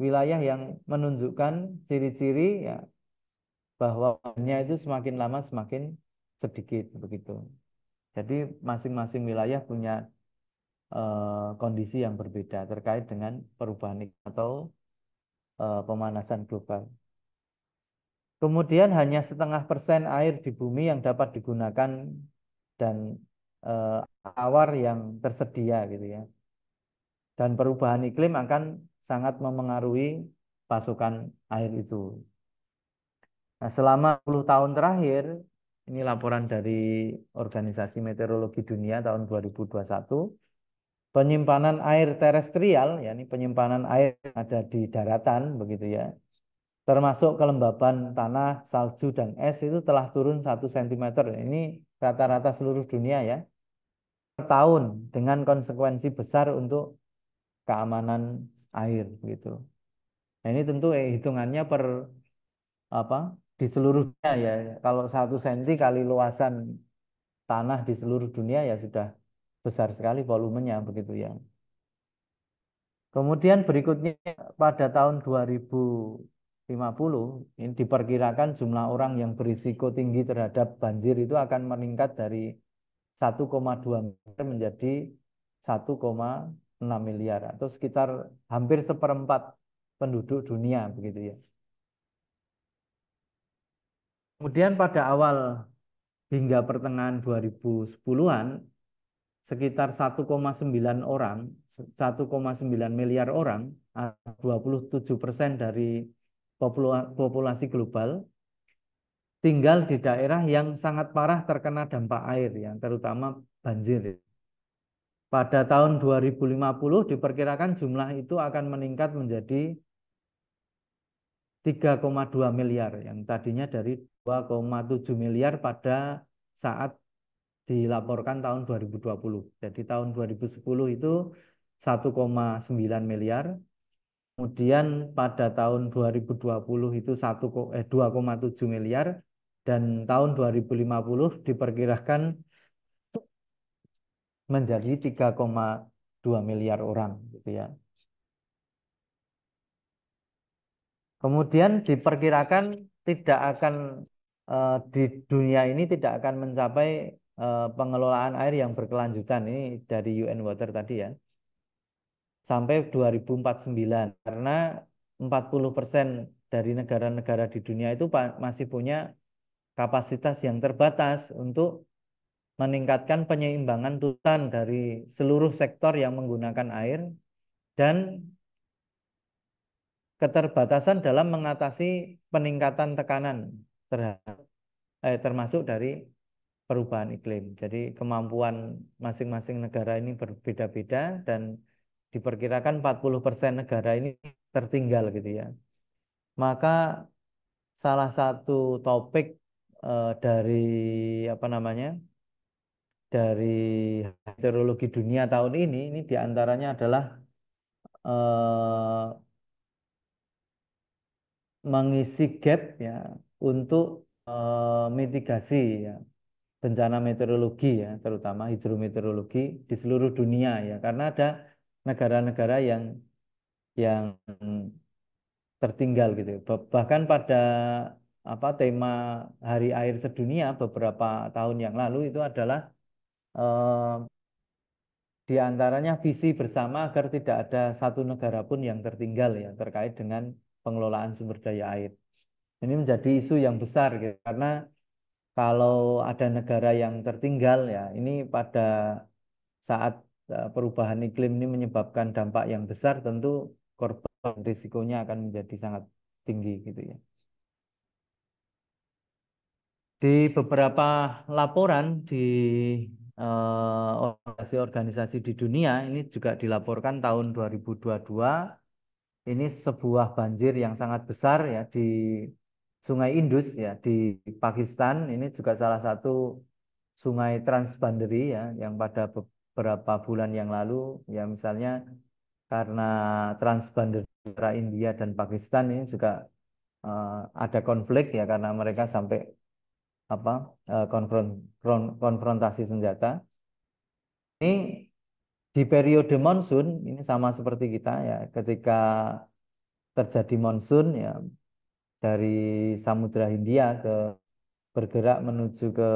wilayah yang menunjukkan ciri-ciri ya bahwa hujannya itu semakin lama semakin sedikit begitu. Jadi masing-masing wilayah punya kondisi yang berbeda terkait dengan perubahan iklim atau pemanasan global. Kemudian hanya 0,5% air di bumi yang dapat digunakan dan tawar yang tersedia gitu ya. Dan perubahan iklim akan sangat memengaruhi pasokan air itu. Nah, selama 10 tahun terakhir, ini laporan dari Organisasi Meteorologi Dunia tahun 2021, penyimpanan air terestrial, yakni penyimpanan air yang ada di daratan begitu ya, termasuk kelembaban tanah, salju dan es itu telah turun 1 cm. Ini rata-rata seluruh dunia ya, per tahun dengan konsekuensi besar untuk keamanan air gitu. Nah, ini tentu hitungannya per apa di seluruh dunia ya. Kalau 1 senti kali luasan tanah di seluruh dunia ya sudah besar sekali volumenya begitu ya. Kemudian berikutnya pada tahun 2050 ini diperkirakan jumlah orang yang berisiko tinggi terhadap banjir itu akan meningkat dari 1,2 miliar menjadi 1,6 miliar atau sekitar hampir seperempat penduduk dunia begitu ya. Kemudian pada awal hingga pertengahan 2010-an sekitar 1,9 miliar orang, 27% dari populasi global, tinggal di daerah yang sangat parah terkena dampak air, ya, terutama banjir. Pada tahun 2050 diperkirakan jumlah itu akan meningkat menjadi 3,2 miliar, yang tadinya dari 2,7 miliar pada saat dilaporkan tahun 2020. Jadi tahun 2010 itu 1,9 miliar. Kemudian pada tahun 2020 itu 2,7 miliar dan tahun 2050 diperkirakan menjadi 3,2 miliar orang gitu ya. Kemudian diperkirakan tidak akan di dunia ini tidak akan mencapai pengelolaan air yang berkelanjutan ini dari UN Water tadi ya sampai 2049 karena 40% dari negara-negara di dunia itu masih punya kapasitas yang terbatas untuk meningkatkan penyeimbangan hutan dari seluruh sektor yang menggunakan air dan keterbatasan dalam mengatasi peningkatan tekanan terhadap termasuk dari perubahan iklim. Jadi kemampuan masing-masing negara ini berbeda-beda dan diperkirakan 40% negara ini tertinggal gitu ya. Maka salah satu topik dari apa namanya? Dari meteorologi dunia tahun ini diantaranya adalah eh, mengisi gap ya untuk mitigasi ya bencana meteorologi ya, terutama hidrometeorologi di seluruh dunia ya, karena ada negara-negara yang tertinggal gitu. Bahkan pada apa tema Hari Air Sedunia beberapa tahun yang lalu itu adalah eh, di antaranya visi bersama agar tidak ada satu negara pun yang tertinggal ya terkait dengan pengelolaan sumber daya air. Ini menjadi isu yang besar gitu, karena kalau ada negara yang tertinggal ya, ini pada saat perubahan iklim ini menyebabkan dampak yang besar, tentu korban risikonya akan menjadi sangat tinggi gitu ya. Di beberapa laporan di organisasi-organisasi di dunia ini juga dilaporkan tahun 2022 ini sebuah banjir yang sangat besar ya di Sungai Indus ya di Pakistan. Ini juga salah satu sungai transboundary ya yang pada beberapa bulan yang lalu ya misalnya karena transboundary antara India dan Pakistan ini juga ada konflik ya karena mereka sampai apa konfrontasi senjata. Ini di periode monsun ini sama seperti kita ya ketika terjadi monsun ya dari Samudra Hindia bergerak menuju ke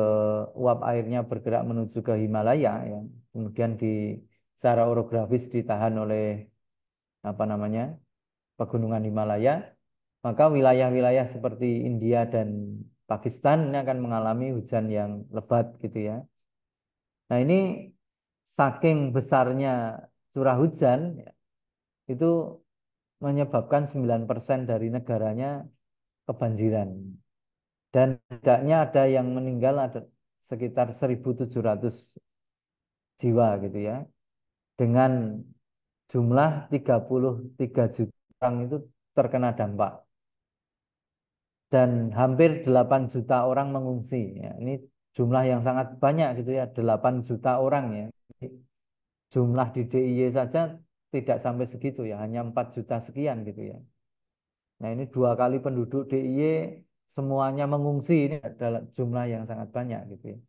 uap airnya bergerak menuju ke Himalaya ya. Kemudian secara orografis ditahan oleh apa namanya pegunungan Himalaya, maka wilayah-wilayah seperti India dan Pakistan ini akan mengalami hujan yang lebat gitu ya. Nah ini saking besarnya curah hujan ya, itu menyebabkan 9% dari negaranya kebanjiran. Dan tidaknya ada yang meninggal ada sekitar 1.700 jiwa gitu ya. Dengan jumlah 33 juta orang itu terkena dampak. Dan hampir 8 juta orang mengungsi. Ya. Ini jumlah yang sangat banyak gitu ya, 8 juta orang ya. Jumlah di DIY saja tidak sampai segitu ya, hanya 4 juta sekian gitu ya. Nah ini 2 kali penduduk DIY semuanya mengungsi, ini adalah jumlah yang sangat banyak gitu ya.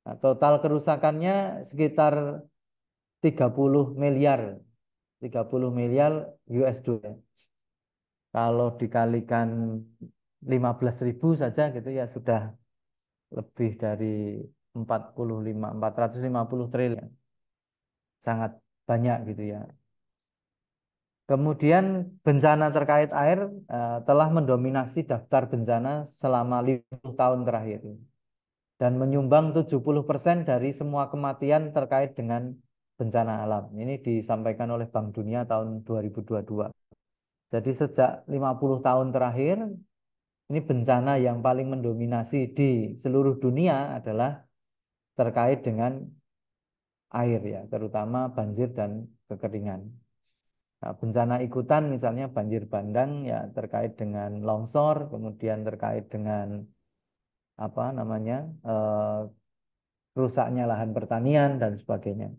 Nah, total kerusakannya sekitar 30 miliar, 30 miliar US dollar. Kalau dikalikan 15.000 saja gitu ya sudah lebih dari 450 triliun. Sangat banyak gitu ya. Kemudian bencana terkait air telah mendominasi daftar bencana selama 50 tahun terakhir dan menyumbang 70% dari semua kematian terkait dengan bencana alam. Ini disampaikan oleh Bank Dunia tahun 2022. Jadi sejak 50 tahun terakhir, ini bencana yang paling mendominasi di seluruh dunia adalah terkait dengan air ya, terutama banjir dan kekeringan. Nah, bencana ikutan misalnya banjir bandang ya terkait dengan longsor, kemudian terkait dengan apa namanya rusaknya lahan pertanian dan sebagainya.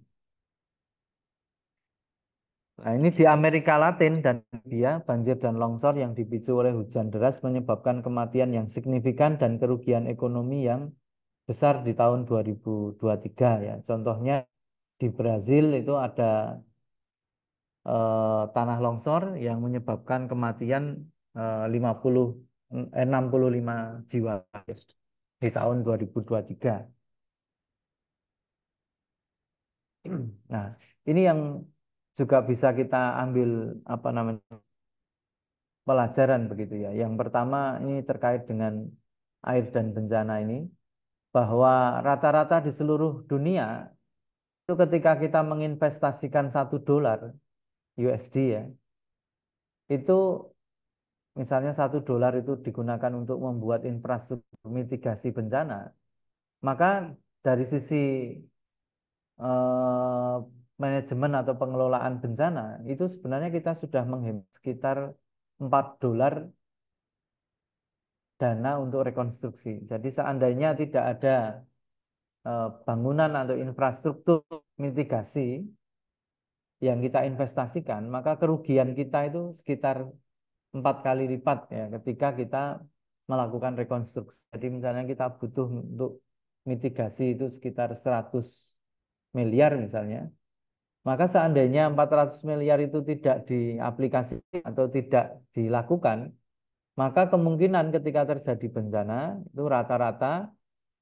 Nah, ini di Amerika Latin dan India, banjir dan longsor yang dipicu oleh hujan deras menyebabkan kematian yang signifikan dan kerugian ekonomi yang besar di tahun 2023 ya. Contohnya di Brazil itu ada tanah longsor yang menyebabkan kematian 65 jiwa di tahun 2023. Nah, ini yang juga bisa kita ambil apa namanya pelajaran begitu ya. Yang pertama ini terkait dengan air dan bencana ini bahwa rata-rata di seluruh dunia itu ketika kita menginvestasikan $1 USD ya, itu misalnya $1 itu digunakan untuk membuat infrastruktur mitigasi bencana, maka dari sisi eh, manajemen atau pengelolaan bencana itu sebenarnya kita sudah menghemat sekitar $4 dana untuk rekonstruksi. Jadi seandainya tidak ada bangunan atau infrastruktur mitigasi yang kita investasikan, maka kerugian kita itu sekitar 4 kali lipat ya ketika kita melakukan rekonstruksi. Jadi misalnya kita butuh untuk mitigasi itu sekitar 100 miliar misalnya, maka seandainya 400 miliar itu tidak diaplikasikan atau tidak dilakukan, maka kemungkinan ketika terjadi bencana itu rata-rata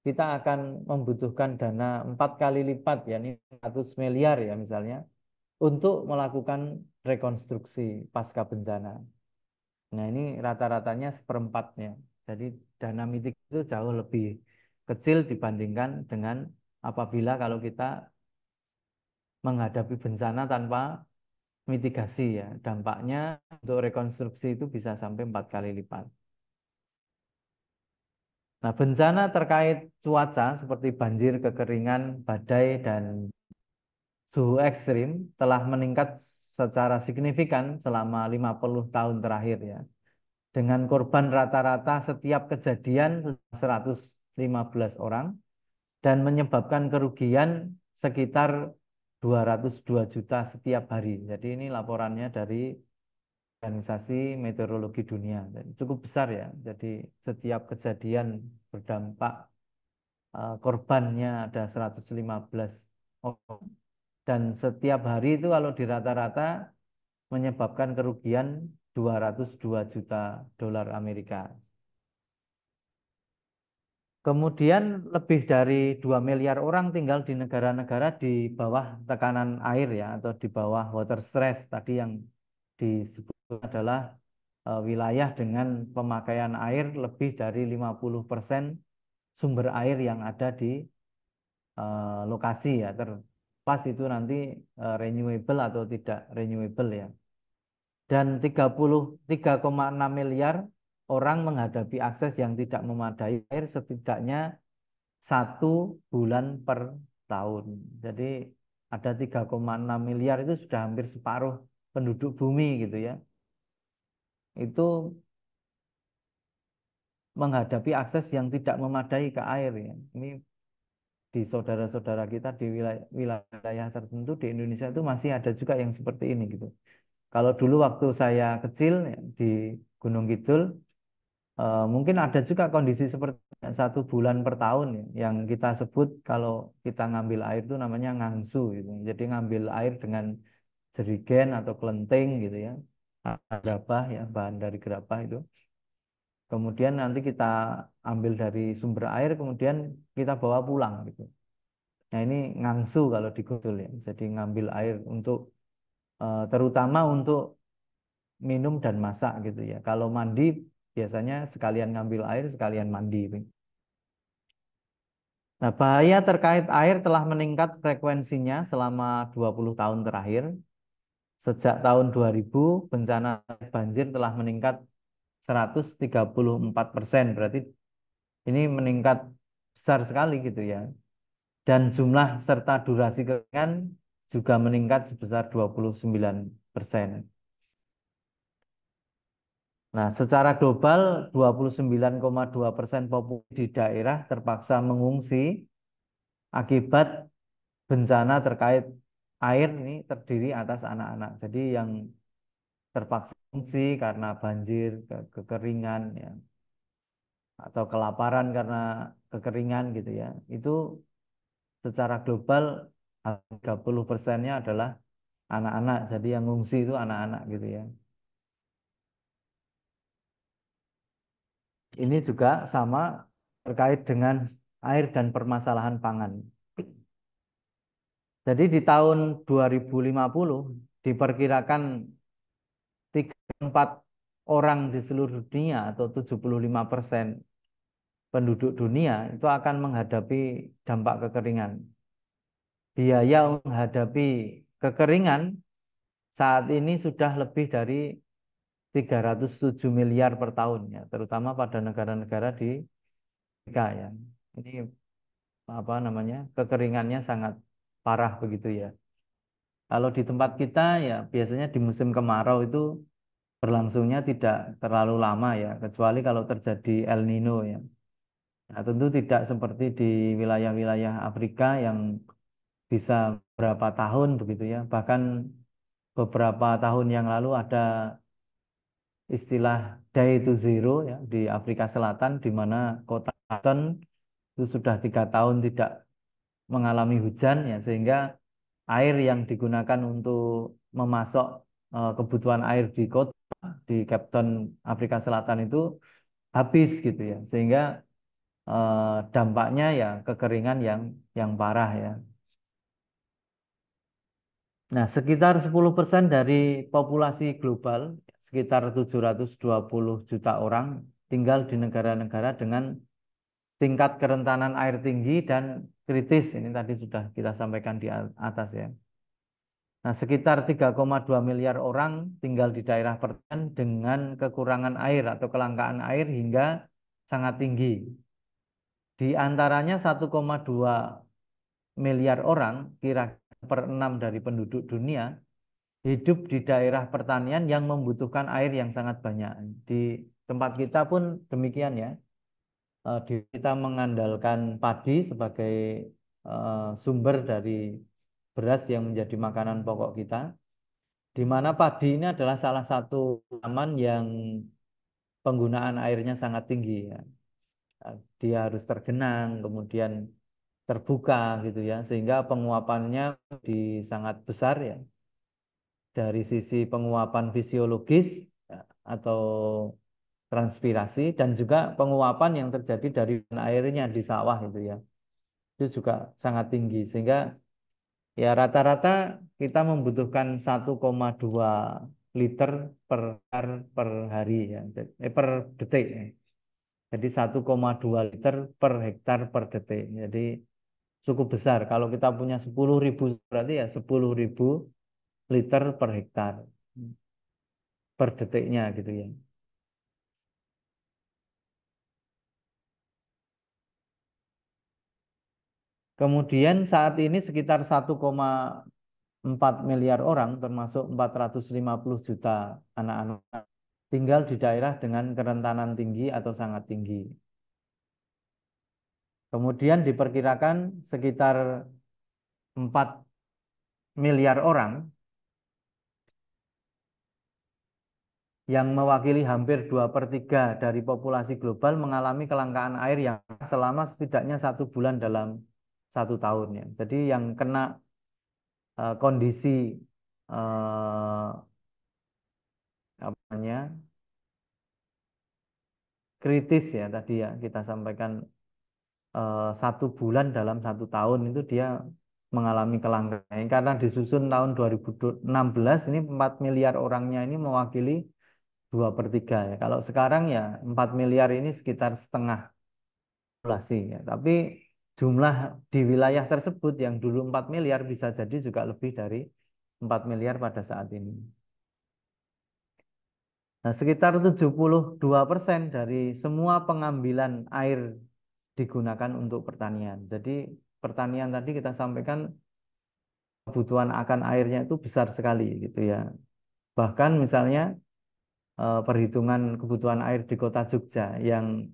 kita akan membutuhkan dana 4 kali lipat, yakni 100 miliar ya misalnya, untuk melakukan rekonstruksi pasca bencana. Nah ini rata-ratanya seperempatnya. Jadi dana mitigasi itu jauh lebih kecil dibandingkan dengan apabila kalau kita menghadapi bencana tanpa mitigasi ya. Dampaknya untuk rekonstruksi itu bisa sampai 4 kali lipat. Nah, bencana terkait cuaca seperti banjir, kekeringan, badai, dan suhu ekstrim telah meningkat secara signifikan selama 50 tahun terakhir ya. Dengan korban rata-rata setiap kejadian 115 orang dan menyebabkan kerugian sekitar 202 juta setiap hari. Jadi ini laporannya dari Organisasi Meteorologi Dunia. Jadi cukup besar ya. Jadi setiap kejadian berdampak korbannya ada 115 orang. Dan setiap hari itu kalau di rata-rata menyebabkan kerugian 202 juta dolar Amerika. Kemudian lebih dari 2 miliar orang tinggal di negara-negara di bawah tekanan air ya, atau di bawah water stress tadi yang disebut adalah wilayah dengan pemakaian air lebih dari 50% sumber air yang ada di lokasi ya, terpas itu nanti renewable atau tidak renewable ya. Dan 33,6 miliar orang menghadapi akses yang tidak memadai air setidaknya 1 bulan per tahun. Jadi ada 3,6 miliar, itu sudah hampir separuh penduduk bumi gitu ya. Itu menghadapi akses yang tidak memadai ke air ya. Ini di saudara-saudara kita di wilayah tertentu di Indonesia itu masih ada juga yang seperti ini gitu. Kalau dulu waktu saya kecil ya, di Gunung Kidul, mungkin ada juga kondisi seperti 1 bulan per tahun ya, yang kita sebut kalau kita ngambil air itu namanya ngangsu gitu. Jadi ngambil air dengan jerigen atau kelenteng gitu ya, gerabah ya, bahan dari gerabah itu. Kemudian nanti kita ambil dari sumber air, kemudian kita bawa pulang gitu. Nah ini ngangsu kalau di Kudul ya. Jadi ngambil air untuk terutama untuk minum dan masak gitu ya. Kalau mandi biasanya sekalian ngambil air sekalian mandi. Nah, bahaya terkait air telah meningkat frekuensinya selama 20 tahun terakhir. Sejak tahun 2000 bencana banjir telah meningkat 134%. Berarti ini meningkat besar sekali gitu ya. Dan jumlah serta durasi kekeringan juga meningkat sebesar 29%. Nah, secara global 29,2% populasi di daerah terpaksa mengungsi akibat bencana terkait air, ini terdiri atas anak-anak. Jadi yang terpaksa mengungsi karena banjir, kekeringan ya, atau kelaparan karena kekeringan gitu ya. Itu secara global 30%-nya adalah anak-anak. Jadi yang ngungsi itu anak-anak gitu ya. Ini juga sama terkait dengan air dan permasalahan pangan. Jadi di tahun 2050 diperkirakan 3/4 orang di seluruh dunia atau 75% penduduk dunia itu akan menghadapi dampak kekeringan. Biaya menghadapi kekeringan saat ini sudah lebih dari 307 miliar per tahun ya, terutama pada negara-negara di Afrika ya. Ini apa namanya? Kekeringannya sangat parah begitu ya. Kalau di tempat kita ya biasanya di musim kemarau itu berlangsungnya tidak terlalu lama ya, kecuali kalau terjadi El Nino ya. Nah, tentu tidak seperti di wilayah-wilayah Afrika yang bisa berapa tahun begitu ya. Bahkan beberapa tahun yang lalu ada istilah day to zero ya di Afrika Selatan, di mana kota Cape itu sudah 3 tahun tidak mengalami hujan ya, sehingga air yang digunakan untuk memasok kebutuhan air di kota di Cape Town Afrika Selatan itu habis gitu ya, sehingga dampaknya ya kekeringan yang parah ya. Nah, sekitar 10% dari populasi global, sekitar 720 juta orang, tinggal di negara-negara dengan tingkat kerentanan air tinggi dan kritis. Ini tadi sudah kita sampaikan di atas ya. Nah, sekitar 3,2 miliar orang tinggal di daerah pertanian dengan kekurangan air atau kelangkaan air hingga sangat tinggi. Di antaranya 1,2 miliar orang, kira-kira per 6 dari penduduk dunia, hidup di daerah pertanian yang membutuhkan air yang sangat banyak. Di tempat kita pun demikian ya. Kita mengandalkan padi sebagai sumber dari beras yang menjadi makanan pokok kita, di mana padi ini adalah salah satu tanaman yang penggunaan airnya sangat tinggi ya. Dia harus tergenang, kemudian terbuka gitu ya, sehingga penguapannya sangat besar ya. Dari sisi penguapan fisiologis, ya, atau transpirasi dan juga penguapan yang terjadi dari airnya di sawah itu ya. Itu juga sangat tinggi sehingga ya rata-rata kita membutuhkan 1,2 liter per hari ya. Per detik ya. Jadi 1,2 liter per hektar per detik. Jadi cukup besar. Kalau kita punya 10.000 berarti ya 10.000 liter per hektar per detiknya gitu ya. Kemudian saat ini sekitar 1,4 miliar orang termasuk 450 juta anak-anak tinggal di daerah dengan kerentanan tinggi atau sangat tinggi. Kemudian diperkirakan sekitar 4 miliar orang yang mewakili hampir 2/3 dari populasi global mengalami kelangkaan air yang selama setidaknya 1 bulan dalam 1 tahun ya. Jadi yang kena kondisi eh, apa namanya kritis ya tadi ya kita sampaikan 1 bulan dalam 1 tahun itu dia mengalami kelangkaan karena disusun tahun 2016 ini 4 miliar orangnya ini mewakili 2/3 ya. Kalau sekarang ya 4 miliar ini sekitar setengah populasi ya. Tapi jumlah di wilayah tersebut yang dulu 4 miliar bisa jadi juga lebih dari 4 miliar pada saat ini. Nah, sekitar 72% dari semua pengambilan air digunakan untuk pertanian. Jadi pertanian tadi kita sampaikan kebutuhan akan airnya itu besar sekali gitu ya. Bahkan misalnya perhitungan kebutuhan air di kota Jogja yang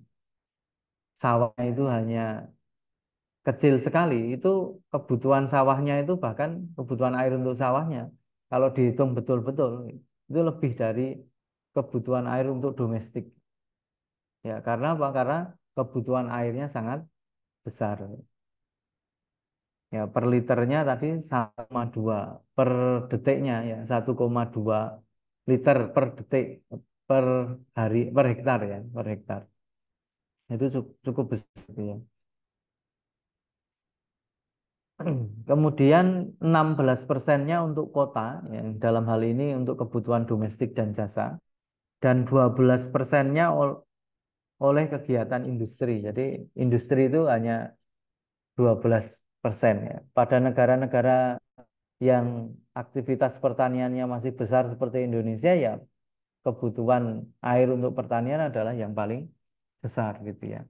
sawahnya itu hanya kecil sekali, itu kebutuhan sawahnya itu bahkan kebutuhan air untuk sawahnya kalau dihitung betul-betul itu lebih dari kebutuhan air untuk domestik. Ya, karena apa? Karena kebutuhan airnya sangat besar. Ya, per liternya tadi 1,2 per detiknya ya 1,2 liter per detik per hari per hektar ya, per hektar. Itu cukup besar gitu ya. Kemudian 16%-nya untuk kota ya, dalam hal ini untuk kebutuhan domestik dan jasa dan 12%-nya oleh kegiatan industri. Jadi industri itu hanya 12% ya. Pada negara-negara yang aktivitas pertaniannya masih besar seperti Indonesia ya kebutuhan air untuk pertanian adalah yang paling besar gitu ya.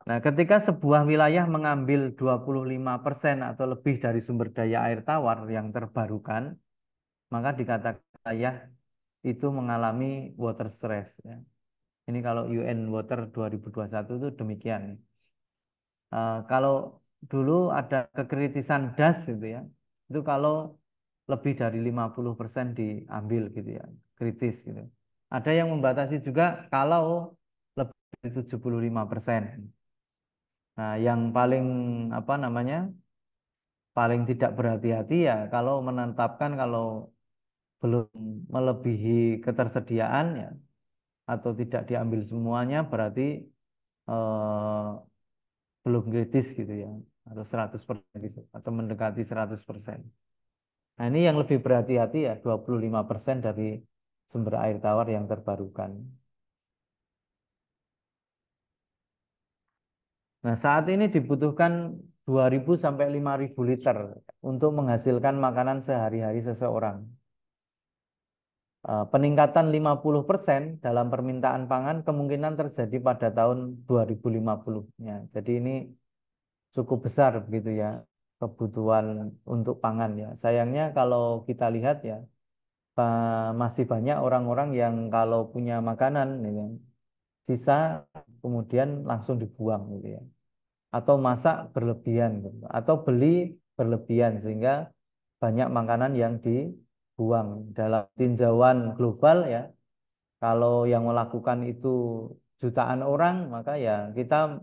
Nah, ketika sebuah wilayah mengambil 25% atau lebih dari sumber daya air tawar yang terbarukan, maka dikatakan wilayah itu mengalami water stress ya. Ini kalau UN Water 2021 itu demikian. Kalau dulu ada kekritisan das gitu ya. Itu kalau lebih dari 50% diambil gitu ya, kritis gitu. Ada yang membatasi juga kalau lebih dari 75%. Nah, yang paling apa namanya? Paling tidak berhati-hati ya kalau menetapkan kalau belum melebihi ketersediaan ya atau tidak diambil semuanya berarti eh, belum kritis gitu ya atau 100% gitu atau mendekati 100%. Nah, ini yang lebih berhati-hati ya 25% dari sumber air tawar yang terbarukan. Nah, saat ini dibutuhkan 2.000 sampai 5.000 liter untuk menghasilkan makanan sehari-hari seseorang. Peningkatan 50% dalam permintaan pangan kemungkinan terjadi pada tahun 2050. Ya, jadi ini cukup besar begitu ya kebutuhan untuk pangan ya. Sayangnya kalau kita lihat ya masih banyak orang-orang yang kalau punya makanan ya, sisa kemudian langsung dibuang gitu ya. Atau masak berlebihan gitu. Atau beli berlebihan sehingga banyak makanan yang dibuang dalam tinjauan global ya. Kalau yang melakukan itu jutaan orang, maka ya kita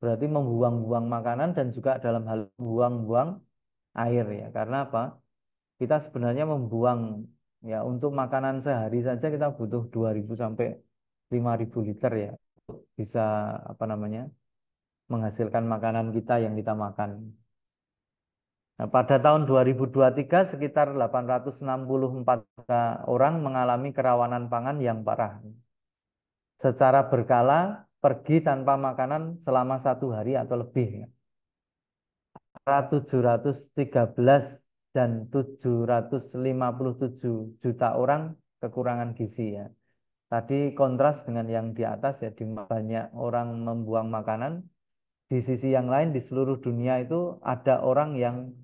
berarti membuang-buang makanan dan juga dalam hal membuang-buang air ya. Karena apa? Kita sebenarnya membuang Ya, untuk makanan sehari saja kita butuh 2.000 sampai 5.000 liter ya. Untuk bisa apa namanya? Menghasilkan makanan kita yang kita makan. Nah, pada tahun 2023 sekitar 864 juta orang mengalami kerawanan pangan yang parah. Secara berkala pergi tanpa makanan selama 1 hari atau lebih, ya. Antara 713 dan 757 juta orang kekurangan gizi ya. Tadi kontras dengan yang di atas ya, di banyak orang membuang makanan. Di sisi yang lain di seluruh dunia itu ada orang yang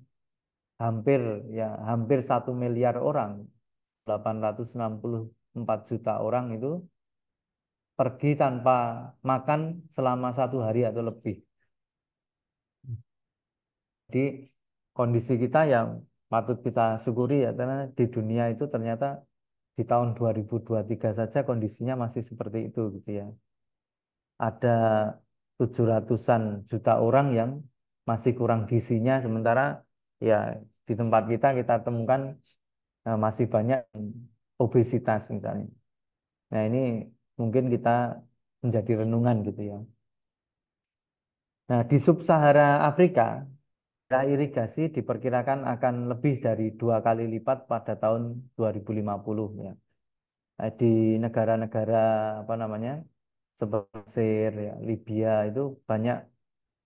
hampir hampir 1 miliar orang, 864 juta orang itu pergi tanpa makan selama 1 hari atau lebih. Jadi kondisi kita yang patut kita syukuri ya, karena di dunia itu ternyata di tahun 2023 saja kondisinya masih seperti itu gitu ya. Ada 700-an juta orang yang masih kurang gizinya, sementara ya di tempat kita temukan masih banyak obesitas misalnya. Nah, ini mungkin kita menjadi renungan gitu ya. Nah, di sub-Sahara Afrika, daerah irigasi diperkirakan akan lebih dari 2 kali lipat pada tahun 2050 ya. Nah, di negara-negara apa namanya seperti Mesir, ya, Libya itu banyak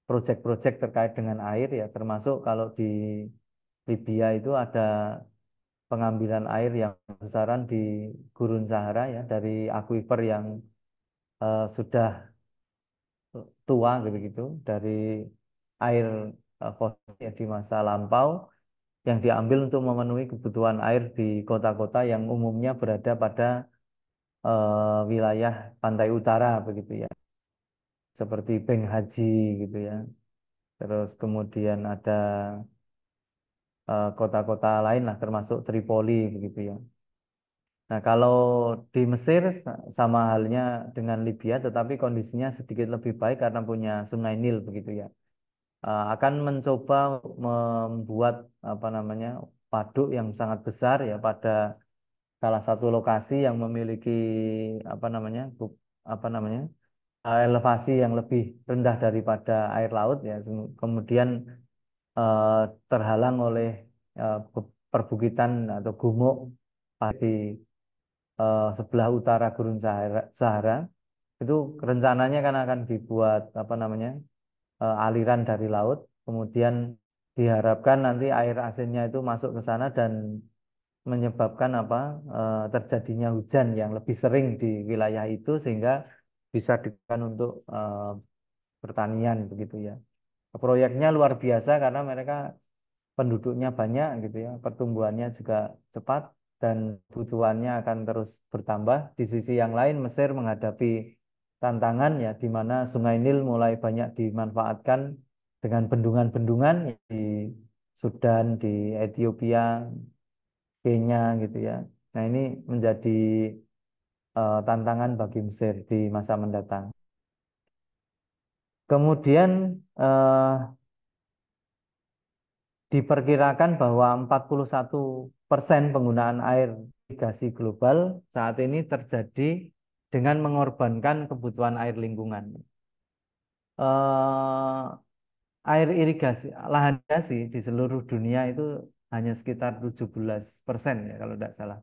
proyek-proyek terkait dengan air ya, termasuk kalau di Libya itu ada pengambilan air yang besaran di Gurun Sahara ya, dari akuifer yang sudah tua gitu gitu, dari air fosil ya, di masa lampau yang diambil untuk memenuhi kebutuhan air di kota-kota yang umumnya berada pada wilayah pantai utara begitu ya, seperti Benghazi gitu ya. Terus kemudian ada kota-kota lain lah termasuk Tripoli begitu ya. Nah, kalau di Mesir sama halnya dengan Libya, tetapi kondisinya sedikit lebih baik karena punya Sungai Nil begitu ya. Akan mencoba membuat apa namanya waduk yang sangat besar ya pada salah satu lokasi yang memiliki apa namanya apa namanya elevasi yang lebih rendah daripada air laut ya. Kemudian eh, terhalang oleh perbukitan atau gumuk di sebelah utara Gurun Sahara. Itu rencananya kan akan dibuat apa namanya aliran dari laut, kemudian diharapkan nanti air asinnya itu masuk ke sana dan menyebabkan apa terjadinya hujan yang lebih sering di wilayah itu sehingga bisa digunakan untuk pertanian begitu ya. Proyeknya luar biasa karena mereka penduduknya banyak gitu ya, pertumbuhannya juga cepat dan kebutuhannya akan terus bertambah. Di sisi yang lain Mesir menghadapi tantangan ya di mana Sungai Nil mulai banyak dimanfaatkan dengan bendungan-bendungan di Sudan, di Ethiopia, Kenya gitu ya. Nah, ini menjadi tantangan bagi Mesir di masa mendatang. Kemudian eh, diperkirakan bahwa 41% penggunaan air irigasi global saat ini terjadi dengan mengorbankan kebutuhan air lingkungan. Eh, Air irigasi, lahan irigasi di seluruh dunia itu hanya sekitar 17% ya kalau tidak salah.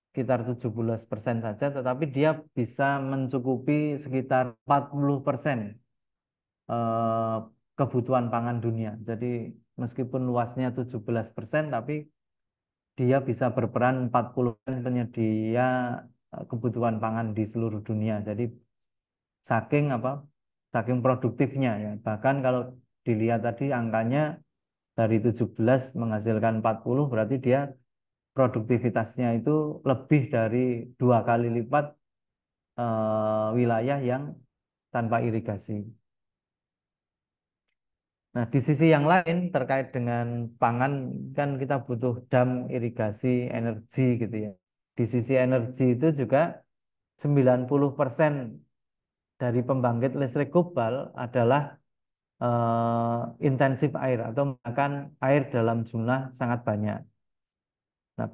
Sekitar 17% saja, tetapi dia bisa mencukupi sekitar 40% eh, kebutuhan pangan dunia. Jadi meskipun luasnya 17%, tapi dia bisa berperan 40% penyedia kebutuhan pangan di seluruh dunia. Jadi saking apa? Saking produktifnya ya. Bahkan kalau dilihat tadi angkanya dari 17 menghasilkan 40 berarti dia produktivitasnya itu lebih dari 2 kali lipat wilayah yang tanpa irigasi. Nah, di sisi yang lain terkait dengan pangan kan kita butuh dam irigasi energi gitu ya. Di sisi energi itu juga 90% dari pembangkit listrik global adalah intensif air atau menggunakan air dalam jumlah sangat banyak. Nah,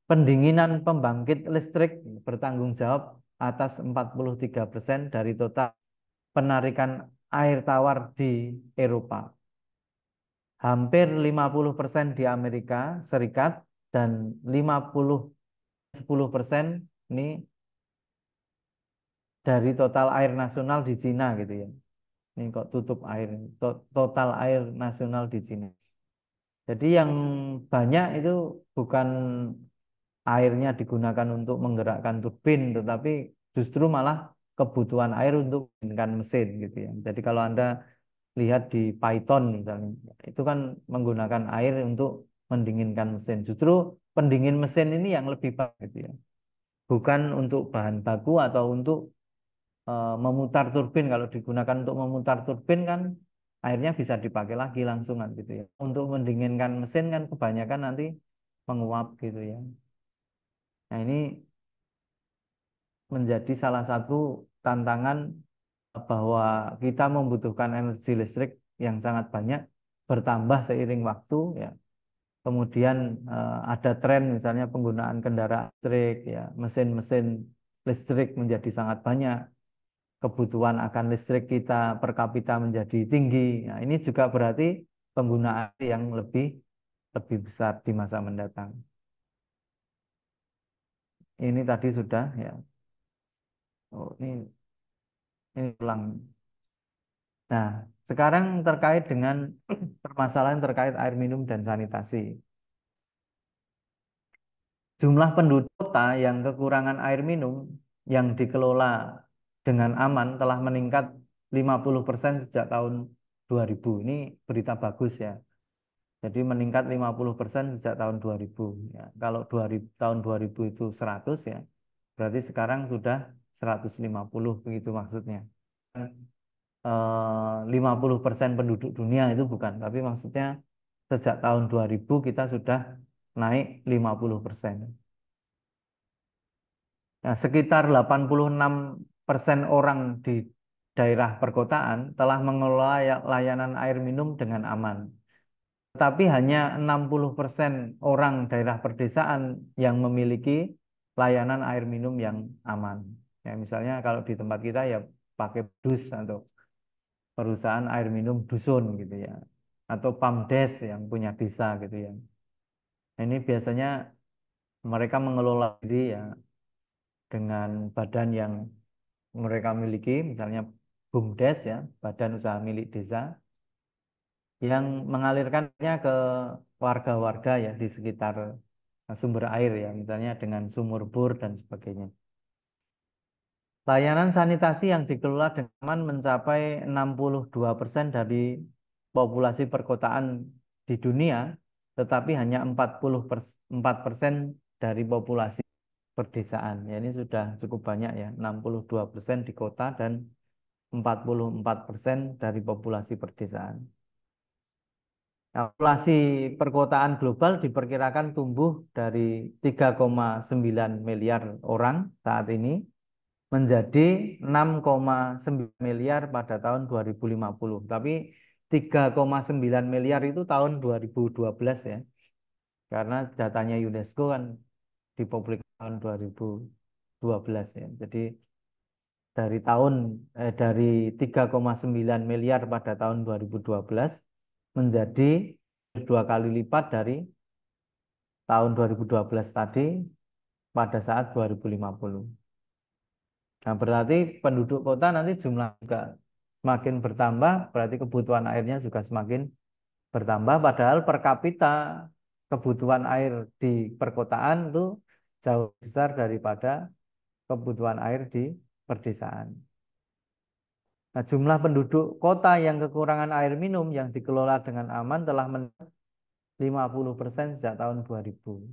Pendinginan pembangkit listrik bertanggung jawab atas 43% dari total penarikan air tawar di Eropa. Hampir 50% di Amerika Serikat dan 10% ini dari total air nasional di Cina gitu ya. Ini kok tutup air, total air nasional di Cina. Jadi yang banyak itu bukan airnya digunakan untuk menggerakkan turbin, tetapi justru malah kebutuhan air untuk menggerakkan mesin gitu ya. Jadi kalau Anda lihat di Python misalnya, itu kan menggunakan air untuk mendinginkan mesin. Justru pendingin mesin ini yang lebih baik gitu ya. Bukan untuk bahan baku atau untuk memutar turbin. Kalau digunakan untuk memutar turbin kan airnya bisa dipakai lagi langsungan gitu ya. Untuk mendinginkan mesin kan kebanyakan nanti menguap gitu ya. Nah ini menjadi salah satu tantangan bahwa kita membutuhkan energi listrik yang sangat banyak bertambah seiring waktu ya. Kemudian ada tren misalnya penggunaan kendaraan listrik ya, mesin-mesin listrik menjadi sangat banyak. Kebutuhan akan listrik kita per kapita menjadi tinggi. Nah, ini juga berarti penggunaan yang lebih besar di masa mendatang. Ini tadi sudah ya. Oh, ini ulang. Nah, sekarang terkait dengan permasalahan terkait air minum dan sanitasi. Jumlah penduduk kota yang kekurangan air minum yang dikelola dengan aman telah meningkat 50% sejak tahun 2000. Ini berita bagus ya. Jadi meningkat 50% sejak tahun 2000. Ya, kalau 2000, tahun 2000 itu 100 ya, berarti sekarang sudah 150 begitu maksudnya. 50% penduduk dunia itu bukan, tapi maksudnya sejak tahun 2000 kita sudah naik 50%. Nah, sekitar 86% orang di daerah perkotaan telah mengelola layanan air minum dengan aman. Tetapi hanya 60% orang daerah perdesaan yang memiliki layanan air minum yang aman. Ya, misalnya kalau di tempat kita ya pakai dus atau perusahaan air minum dusun gitu ya. Atau PAMDes yang punya desa gitu ya. Nah, ini biasanya mereka mengelola diri ya dengan badan yang mereka miliki, misalnya BUMDes ya, Badan Usaha Milik Desa, yang mengalirkannya ke warga-warga ya di sekitar sumber air ya, misalnya dengan sumur bor dan sebagainya. Layanan sanitasi yang dikelola dengan aman mencapai 62% dari populasi perkotaan di dunia, tetapi hanya 44% dari populasi perdesaan. Ya, ini sudah cukup banyak ya, 62% di kota dan 44% dari populasi perdesaan. Populasi perkotaan global diperkirakan tumbuh dari 3,9 miliar orang saat ini menjadi 6,9 miliar pada tahun 2050. Tapi 3,9 miliar itu tahun 2012 ya. Karena datanya UNESCO kan dipublikasi tahun 2012 ya. Jadi dari 3,9 miliar pada tahun 2012 menjadi dua kali lipat dari tahun 2012 tadi pada saat 2050. Nah, berarti penduduk kota nanti jumlah juga semakin bertambah, berarti kebutuhan airnya juga semakin bertambah, padahal per kapita kebutuhan air di perkotaan itu jauh besar daripada kebutuhan air di perdesaan. Nah, jumlah penduduk kota yang kekurangan air minum yang dikelola dengan aman telah meningkat 50% sejak tahun 2000.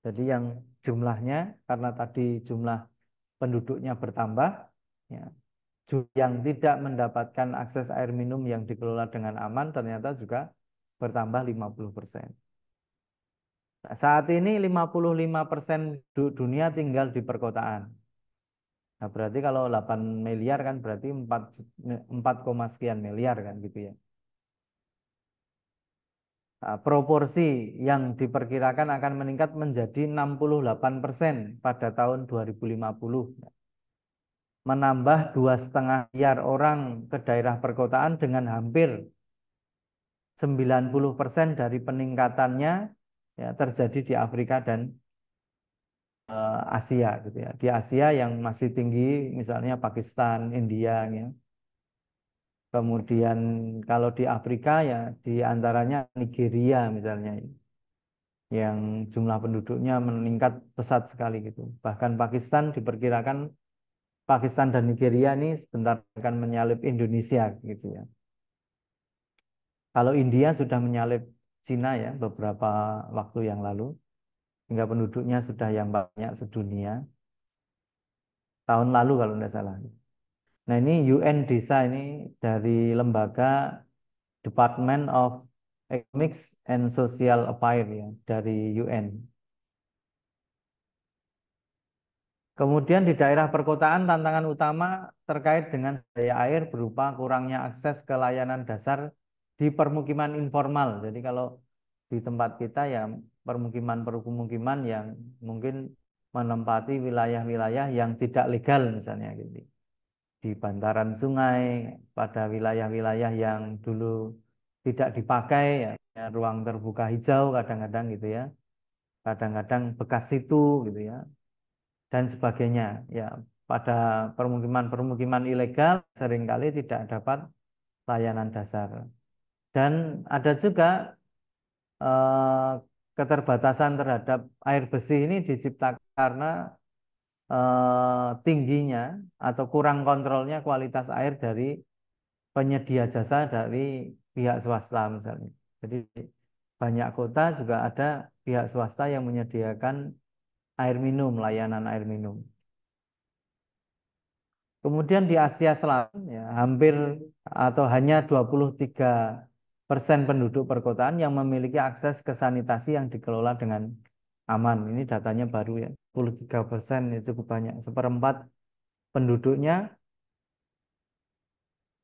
Jadi yang jumlahnya karena tadi jumlah penduduknya bertambah, ya, yang tidak mendapatkan akses air minum yang dikelola dengan aman ternyata juga bertambah 50%. Nah, saat ini 55% dunia tinggal di perkotaan. Nah, berarti kalau 8 miliar kan berarti 4 sekian miliar kan gitu ya. proporsi yang diperkirakan akan meningkat menjadi 68% pada tahun 2050, menambah 2,5 miliar orang ke daerah perkotaan dengan hampir 90% dari peningkatannya ya, terjadi di Afrika dan Asia gitu ya. Di Asia yang masih tinggi misalnya Pakistan, India ya. Kemudian kalau di Afrika ya di antaranya Nigeria misalnya yang jumlah penduduknya meningkat pesat sekali gitu. Bahkan Pakistan diperkirakan Pakistan dan Nigeria ini sebentar akan menyalip Indonesia gitu ya. Kalau India sudah menyalip Cina ya beberapa waktu yang lalu, hingga penduduknya sudah yang banyak sedunia. Tahun lalu kalau tidak salah. Nah ini UN Desa ini dari lembaga Department of Economics and Social Affairs ya dari UN. Kemudian di daerah perkotaan tantangan utama terkait dengan daya air berupa kurangnya akses ke layanan dasar di permukiman informal. Jadi kalau di tempat kita ya permukiman-permukiman yang mungkin menempati wilayah-wilayah yang tidak legal misalnya gitu. Di bantaran sungai, pada wilayah-wilayah yang dulu tidak dipakai ya, ya, ruang terbuka hijau kadang-kadang gitu ya. Kadang-kadang bekas situ gitu ya dan sebagainya. Ya, pada permukiman-permukiman ilegal seringkali tidak dapat layanan dasar. Dan ada juga eh, keterbatasan terhadap air bersih ini diciptakan karena tingginya atau kurang kontrolnya kualitas air dari penyedia jasa dari pihak swasta misalnya. Jadi banyak kota juga ada pihak swasta yang menyediakan air minum, layanan air minum. Kemudian di Asia Selatan ya, hampir atau hanya 23% penduduk perkotaan yang memiliki akses ke sanitasi yang dikelola dengan aman. Ini datanya baru ya, 23% itu cukup banyak. Seperempat penduduknya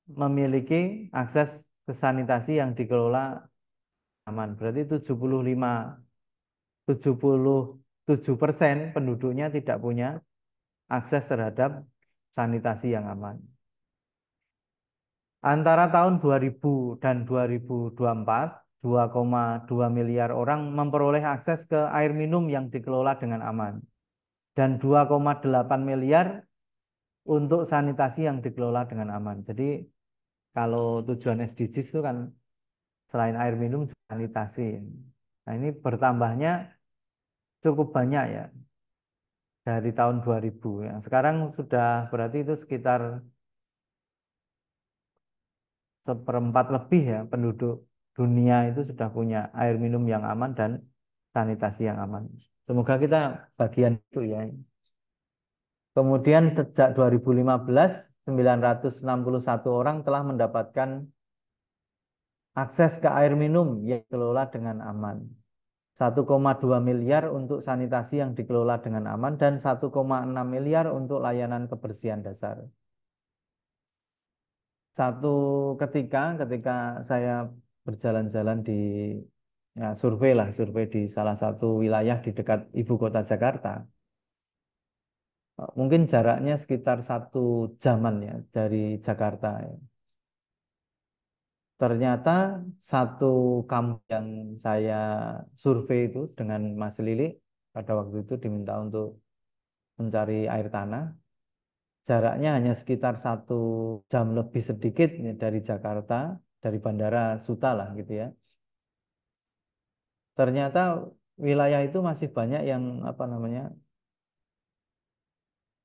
memiliki akses ke sanitasi yang dikelola aman. Berarti 77% penduduknya tidak punya akses terhadap sanitasi yang aman. Antara tahun 2000 dan 2024, 2,2 miliar orang memperoleh akses ke air minum yang dikelola dengan aman. Dan 2,8 miliar untuk sanitasi yang dikelola dengan aman. Jadi kalau tujuan SDGs itu kan selain air minum, sanitasi. Nah ini bertambahnya cukup banyak ya dari tahun 2000 ya. Sekarang sudah berarti itu sekitar seperempat lebih ya penduduk dunia itu sudah punya air minum yang aman dan sanitasi yang aman. Semoga kita bagian itu ya. Kemudian sejak 2015, 961 orang telah mendapatkan akses ke air minum yang dikelola dengan aman. 1,2 miliar untuk sanitasi yang dikelola dengan aman dan 1,6 miliar untuk layanan kebersihan dasar. Satu ketika saya berjalan-jalan di ya, survei di salah satu wilayah di dekat ibu kota Jakarta. Mungkin jaraknya sekitar 1 jaman ya dari Jakarta. Ya. Ternyata satu kampung yang saya survei itu dengan Mas Lili pada waktu itu diminta untuk mencari air tanah. Jaraknya hanya sekitar 1 jam lebih sedikit ya, dari Jakarta, dari Bandara Suta lah gitu ya. Ternyata wilayah itu masih banyak yang apa namanya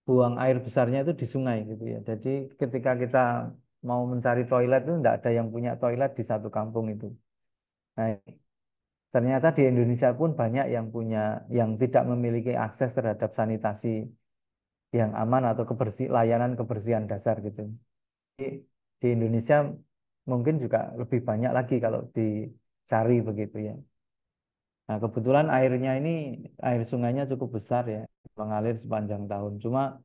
buang air besarnya itu di sungai gitu ya. Jadi ketika kita mau mencari toilet itu tidak ada yang punya toilet di satu kampung itu. Nah, ternyata di Indonesia pun banyak yang punya yang tidak memiliki akses terhadap sanitasi yang aman atau layanan kebersihan dasar gitu. Di, di Indonesia mungkin juga lebih banyak lagi kalau dicari begitu ya. Nah, kebetulan airnya ini air sungainya cukup besar ya, mengalir sepanjang tahun. Cuma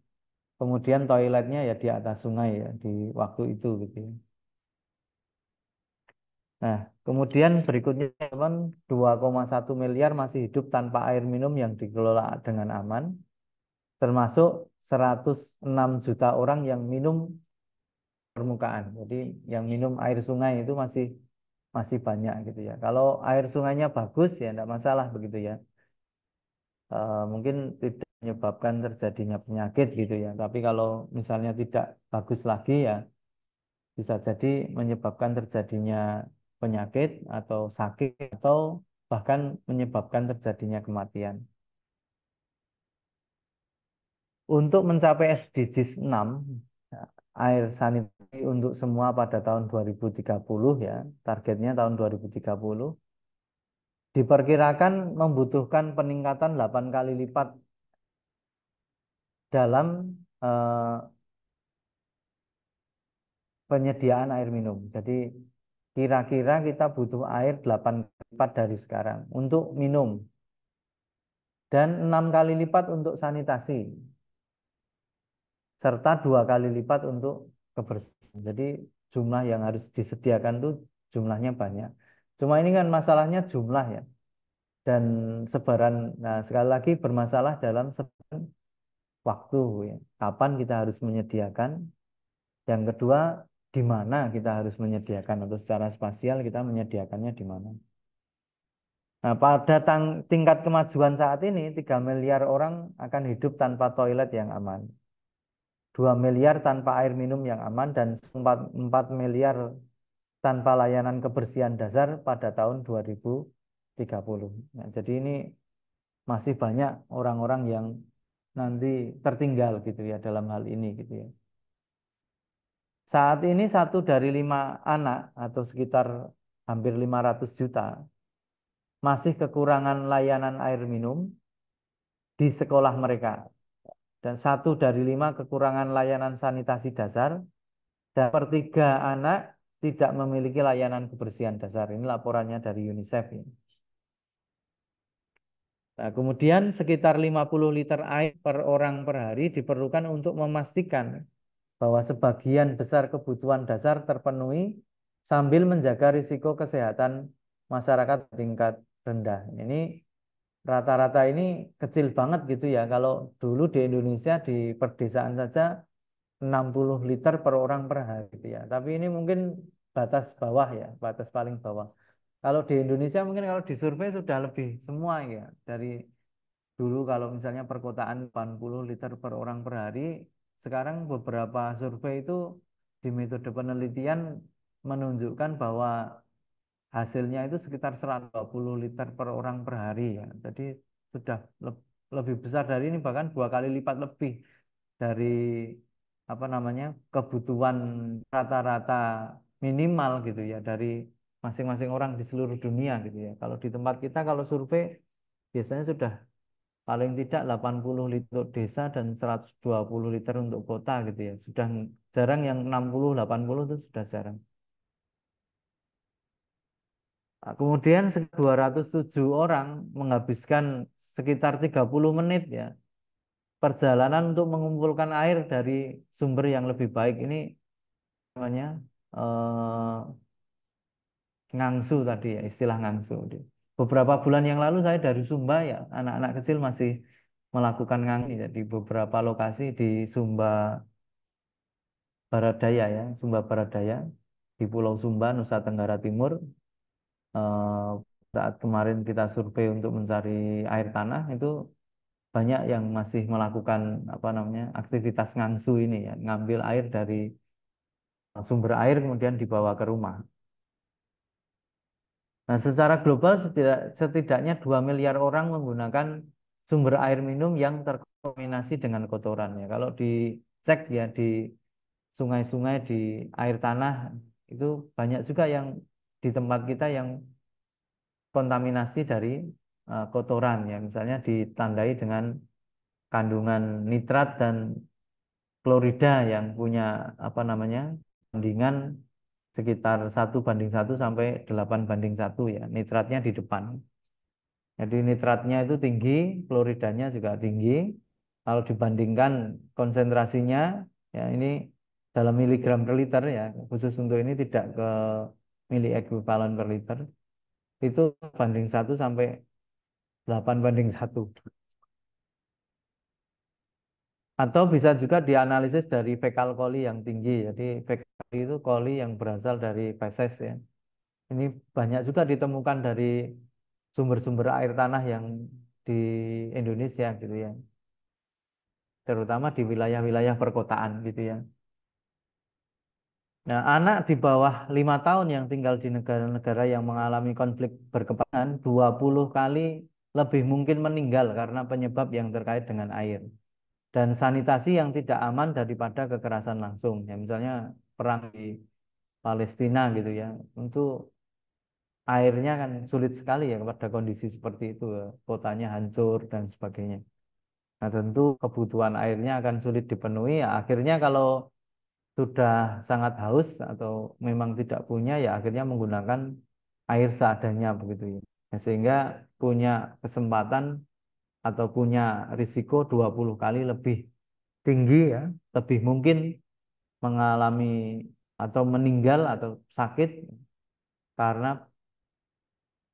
kemudian toiletnya ya di atas sungai ya di waktu itu gitu ya. Nah, kemudian berikutnya teman 2,1 miliar masih hidup tanpa air minum yang dikelola dengan aman, termasuk 106 juta orang yang minum permukaan. Jadi yang minum air sungai itu masih masih banyak gitu ya. Kalau air sungainya bagus ya tidak masalah begitu ya. Mungkin tidak menyebabkan terjadinya penyakit gitu ya. Tapi kalau misalnya tidak bagus lagi ya bisa jadi menyebabkan terjadinya penyakit atau sakit atau bahkan menyebabkan terjadinya kematian. Untuk mencapai SDGs 6, ya, air sanitasi untuk semua pada tahun 2030 ya, targetnya tahun 2030, diperkirakan membutuhkan peningkatan 8 kali lipat dalam eh, penyediaan air minum. Jadi kira-kira kita butuh air 8 kali lipat dari sekarang untuk minum dan 6 kali lipat untuk sanitasi serta 2 kali lipat untuk kebersihan. Jadi jumlah yang harus disediakan tuh jumlahnya banyak. Cuma ini kan masalahnya jumlah ya dan sebaran. Nah, sekali lagi bermasalah dalam sebaran waktu ya. Kapan kita harus menyediakan? Yang kedua, di mana kita harus menyediakan atau secara spasial kita menyediakannya di mana? Nah, pada tingkat kemajuan saat ini 3 miliar orang akan hidup tanpa toilet yang aman. 2 miliar tanpa air minum yang aman dan 4 miliar tanpa layanan kebersihan dasar pada tahun 2030. Nah, jadi ini masih banyak orang-orang yang nanti tertinggal gitu ya dalam hal ini gitu ya. Saat ini 1 dari 5 anak atau sekitar hampir 500 juta masih kekurangan layanan air minum di sekolah mereka. Dan 1 dari 5 kekurangan layanan sanitasi dasar dan per 3 anak tidak memiliki layanan kebersihan dasar. Ini laporannya dari UNICEF ini. Nah, kemudian sekitar 50 liter air per orang per hari diperlukan untuk memastikan bahwa sebagian besar kebutuhan dasar terpenuhi sambil menjaga risiko kesehatan masyarakat tingkat rendah. Ini rata-rata ini kecil banget gitu ya. Kalau dulu di Indonesia di perdesaan saja 60 liter per orang per hari gitu ya. Tapi ini mungkin batas bawah ya, batas paling bawah. Kalau di Indonesia mungkin kalau disurvei sudah lebih semua ya. Dari dulu kalau misalnya perkotaan 80 liter per orang per hari, sekarang beberapa survei itu di metode penelitian menunjukkan bahwa hasilnya itu sekitar 120 liter per orang per hari ya. Jadi sudah lebih besar dari ini bahkan 2 kali lipat lebih dari apa namanya kebutuhan rata-rata minimal gitu ya dari masing-masing orang di seluruh dunia gitu ya. Kalau di tempat kita kalau survei biasanya sudah paling tidak 80 liter untuk desa dan 120 liter untuk kota gitu ya. Sudah jarang yang 60 80 itu sudah jarang. Nah, kemudian 207 orang menghabiskan sekitar 30 menit ya perjalanan untuk mengumpulkan air dari sumber yang lebih baik. Ini namanya eh, ngangsu tadi ya, istilah ngangsu. Beberapa bulan yang lalu saya dari Sumba ya, anak-anak kecil masih melakukan ngangsu ya, di beberapa lokasi di Sumba Barat Daya ya, Sumba Barat Daya di Pulau Sumba, Nusa Tenggara Timur. eh, Saat kemarin kita survei untuk mencari air tanah itu banyak yang masih melakukan apa namanya aktivitas ngangsu ini ya, ngambil air dari sumber air kemudian dibawa ke rumah. Nah, secara global setidaknya 2 miliar orang menggunakan sumber air minum yang terkontaminasi dengan kotoran ya. Kalau dicek ya di sungai-sungai, di air tanah itu banyak juga yang di tempat kita yang kontaminasi dari kotoran ya. Misalnya ditandai dengan kandungan nitrat dan klorida yang punya apa namanya bandingan sekitar 1 banding 1 sampai 8 banding 1 ya. Nitratnya di depan. Jadi nitratnya itu tinggi, kloridanya juga tinggi. Kalau dibandingkan konsentrasinya, ya ini dalam miligram per liter ya, khusus untuk ini tidak ke mili ekuivalen per liter itu banding 1 sampai 8 banding 1. Atau bisa juga dianalisis dari fekal koli yang tinggi. Jadi fekal koli itu koli yang berasal dari feses ya. Ini banyak juga ditemukan dari sumber-sumber air tanah yang di Indonesia gitu ya. Terutama di wilayah-wilayah perkotaan gitu ya. Nah, anak di bawah 5 tahun yang tinggal di negara-negara yang mengalami konflik berkepanjangan 20 kali lebih mungkin meninggal karena penyebab yang terkait dengan air. Dan sanitasi yang tidak aman daripada kekerasan langsung. Ya, misalnya perang di Palestina gitu ya. Untuk airnya kan sulit sekali ya pada kondisi seperti itu ya. Kotanya hancur dan sebagainya. Nah, tentu kebutuhan airnya akan sulit dipenuhi ya. Akhirnya kalau sudah sangat haus atau memang tidak punya ya akhirnya menggunakan air seadanya begitu ya. Nah, sehingga punya kesempatan atau punya risiko 20 kali lebih tinggi ya, lebih mungkin mengalami atau meninggal atau sakit karena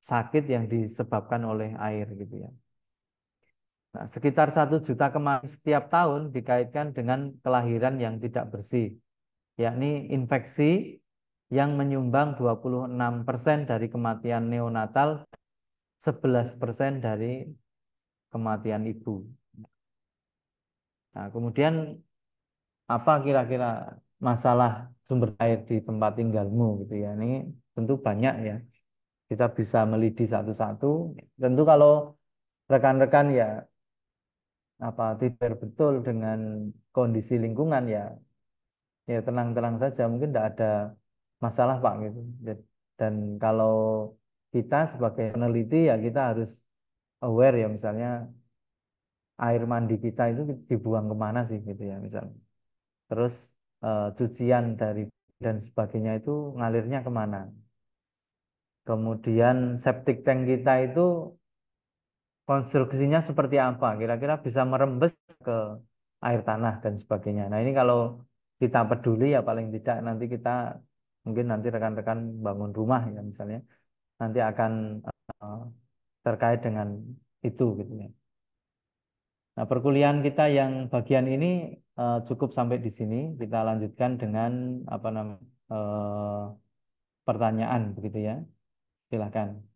sakit yang disebabkan oleh air gitu ya. Nah, sekitar 1 juta kematian setiap tahun dikaitkan dengan kelahiran yang tidak bersih, yakni infeksi yang menyumbang 26% dari kematian neonatal, 11% dari kematian ibu. Nah, kemudian apa kira-kira masalah sumber air di tempat tinggalmu gitu ya. Ini tentu banyak ya. Kita bisa meliti satu-satu. Tentu kalau rekan-rekan ya apa tidak betul dengan kondisi lingkungan ya ya tenang-tenang saja mungkin tidak ada masalah Pak gitu. Dan kalau kita sebagai peneliti ya kita harus aware ya misalnya air mandi kita itu dibuang kemana sih gitu ya misalnya. Terus cucian dari dan sebagainya itu ngalirnya kemana. Kemudian septic tank kita itu konstruksinya seperti apa, kira-kira bisa merembes ke air tanah dan sebagainya. Nah ini kalau kita peduli ya paling tidak nanti kita mungkin nanti rekan-rekan bangun rumah ya misalnya nanti akan eh, terkait dengan itu gitu ya. Nah perkuliahan kita yang bagian ini cukup sampai di sini. Kita lanjutkan dengan apa namanya pertanyaan begitu ya. Silakan.